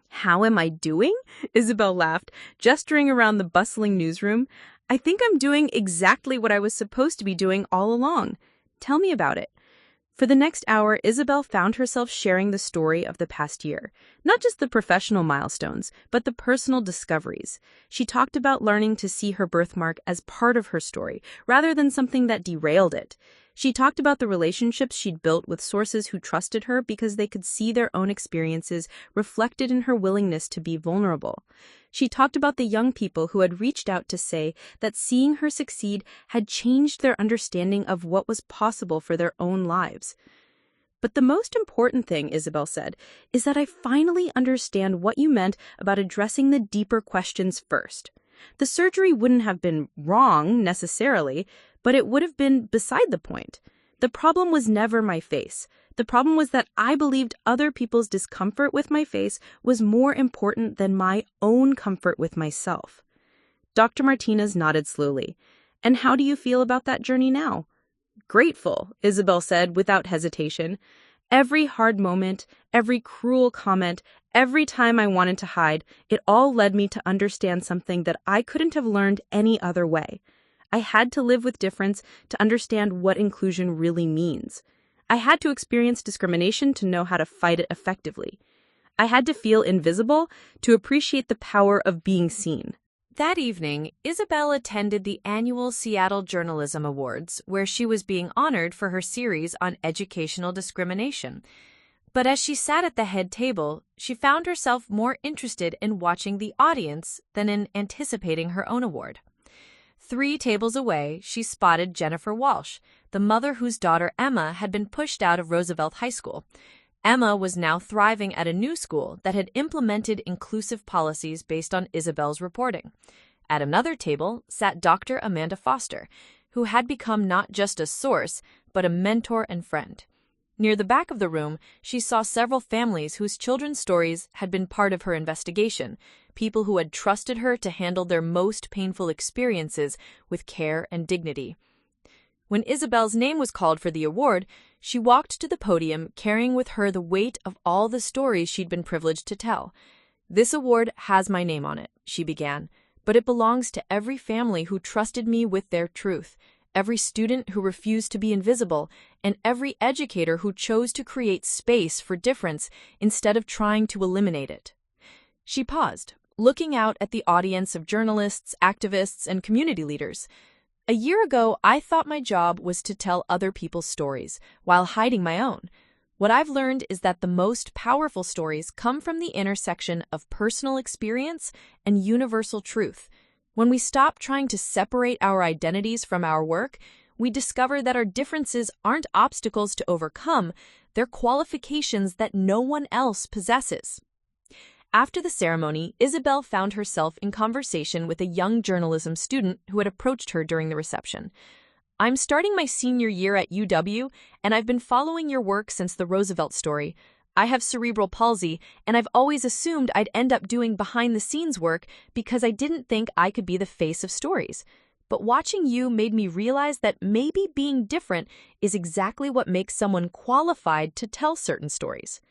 "How am I doing?" Isabelle laughed, gesturing around the bustling newsroom. "I think I'm doing exactly what I was supposed to be doing all along. Tell me about it." For the next hour, Isabelle found herself sharing the story of the past year. Not just the professional milestones, but the personal discoveries. She talked about learning to see her birthmark as part of her story, rather than something that derailed it. She talked about the relationships she'd built with sources who trusted her because they could see their own experiences reflected in her willingness to be vulnerable. She talked about the young people who had reached out to say that seeing her succeed had changed their understanding of what was possible for their own lives. But the most important thing, Isabelle said, is that I finally understand what you meant about addressing the deeper questions first. The surgery wouldn't have been wrong, necessarily, but it would have been beside the point. The problem was never my face. The problem was that I believed other people's discomfort with my face was more important than my own comfort with myself. Dr. Martinez nodded slowly. And how do you feel about that journey now? Grateful, Isabelle said without hesitation. Every hard moment, every cruel comment, every time I wanted to hide, it all led me to understand something that I couldn't have learned any other way. I had to live with difference to understand what inclusion really means. I had to experience discrimination to know how to fight it effectively. I had to feel invisible to appreciate the power of being seen. That evening, Isabelle attended the annual Seattle Journalism Awards, where she was being honored for her series on educational discrimination. But as she sat at the head table, she found herself more interested in watching the audience than in anticipating her own award. 3 tables away, she spotted Jennifer Walsh, the mother whose daughter Emma had been pushed out of Roosevelt High School. Emma was now thriving at a new school that had implemented inclusive policies based on Isabelle's reporting. At another table sat Dr. Amanda Foster, who had become not just a source, but a mentor and friend. Near the back of the room, she saw several families whose children's stories had been part of her investigation, people who had trusted her to handle their most painful experiences with care and dignity. When Isabelle's name was called for the award, she walked to the podium carrying with her the weight of all the stories she'd been privileged to tell. "This award has my name on it," she began, "but it belongs to every family who trusted me with their truth, every student who refused to be invisible, and every educator who chose to create space for difference instead of trying to eliminate it." She paused, looking out at the audience of journalists, activists, and community leaders. "A year ago, I thought my job was to tell other people's stories, while hiding my own. What I've learned is that the most powerful stories come from the intersection of personal experience and universal truth. When we stop trying to separate our identities from our work, we discover that our differences aren't obstacles to overcome, they're qualifications that no one else possesses." After the ceremony, Isabelle found herself in conversation with a young journalism student who had approached her during the reception. "I'm starting my senior year at UW, and I've been following your work since the Roosevelt story. I have cerebral palsy, and I've always assumed I'd end up doing behind-the-scenes work because I didn't think I could be the face of stories. But watching you made me realize that maybe being different is exactly what makes someone qualified to tell certain stories."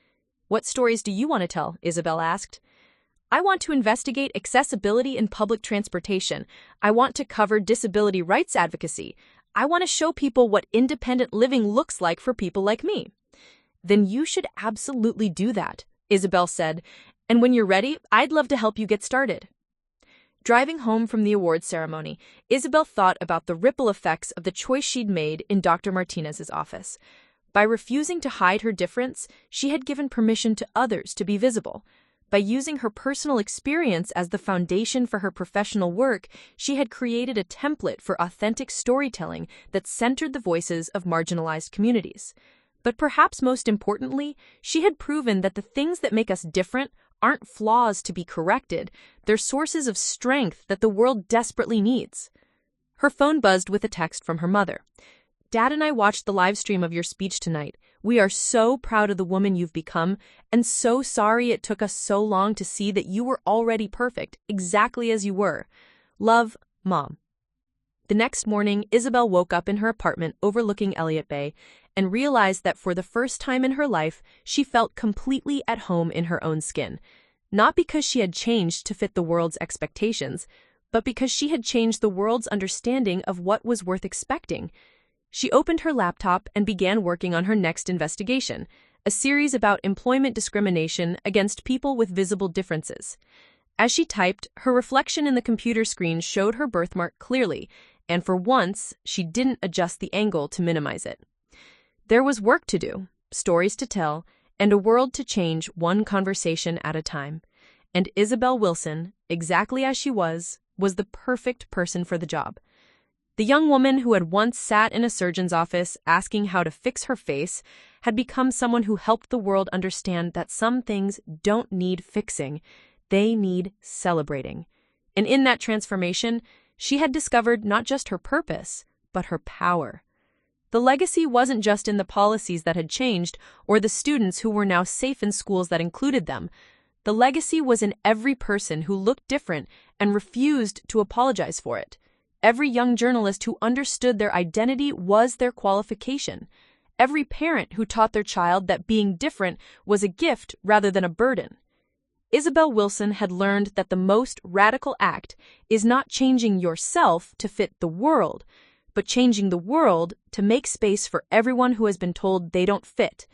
"What stories do you want to tell?" Isabelle asked. "I want to investigate accessibility in public transportation. I want to cover disability rights advocacy. I want to show people what independent living looks like for people like me." "Then you should absolutely do that," Isabelle said, "and when you're ready, I'd love to help you get started." Driving home from the awards ceremony, Isabelle thought about the ripple effects of the choice she'd made in Dr. Martinez's office. By refusing to hide her difference, she had given permission to others to be visible. By using her personal experience as the foundation for her professional work, she had created a template for authentic storytelling that centered the voices of marginalized communities. But perhaps most importantly, she had proven that the things that make us different aren't flaws to be corrected, they're sources of strength that the world desperately needs. Her phone buzzed with a text from her mother. "Dad and I watched the live stream of your speech tonight. We are so proud of the woman you've become, and so sorry it took us so long to see that you were already perfect, exactly as you were. Love, Mom." The next morning, Isabelle woke up in her apartment overlooking Elliott Bay and realized that for the first time in her life, she felt completely at home in her own skin. Not because she had changed to fit the world's expectations, but because she had changed the world's understanding of what was worth expecting. She opened her laptop and began working on her next investigation, a series about employment discrimination against people with visible differences. As she typed, her reflection in the computer screen showed her birthmark clearly, and for once, she didn't adjust the angle to minimize it. There was work to do, stories to tell, and a world to change one conversation at a time. And Isabelle Wilson, exactly as she was the perfect person for the job. The young woman who had once sat in a surgeon's office asking how to fix her face had become someone who helped the world understand that some things don't need fixing, they need celebrating. And in that transformation, she had discovered not just her purpose, but her power. The legacy wasn't just in the policies that had changed or the students who were now safe in schools that included them. The legacy was in every person who looked different and refused to apologize for it. Every young journalist who understood their identity was their qualification. Every parent who taught their child that being different was a gift rather than a burden. Isabelle Wilson had learned that the most radical act is not changing yourself to fit the world, but changing the world to make space for everyone who has been told they don't fit.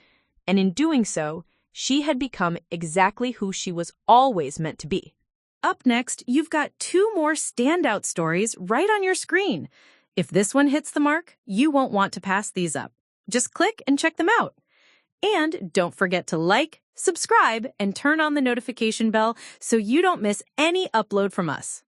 And in doing so, she had become exactly who she was always meant to be. Up next, you've got 2 more standout stories right on your screen. If this one hits the mark, you won't want to pass these up. Just click and check them out. And don't forget to like, subscribe, and turn on the notification bell so you don't miss any upload from us.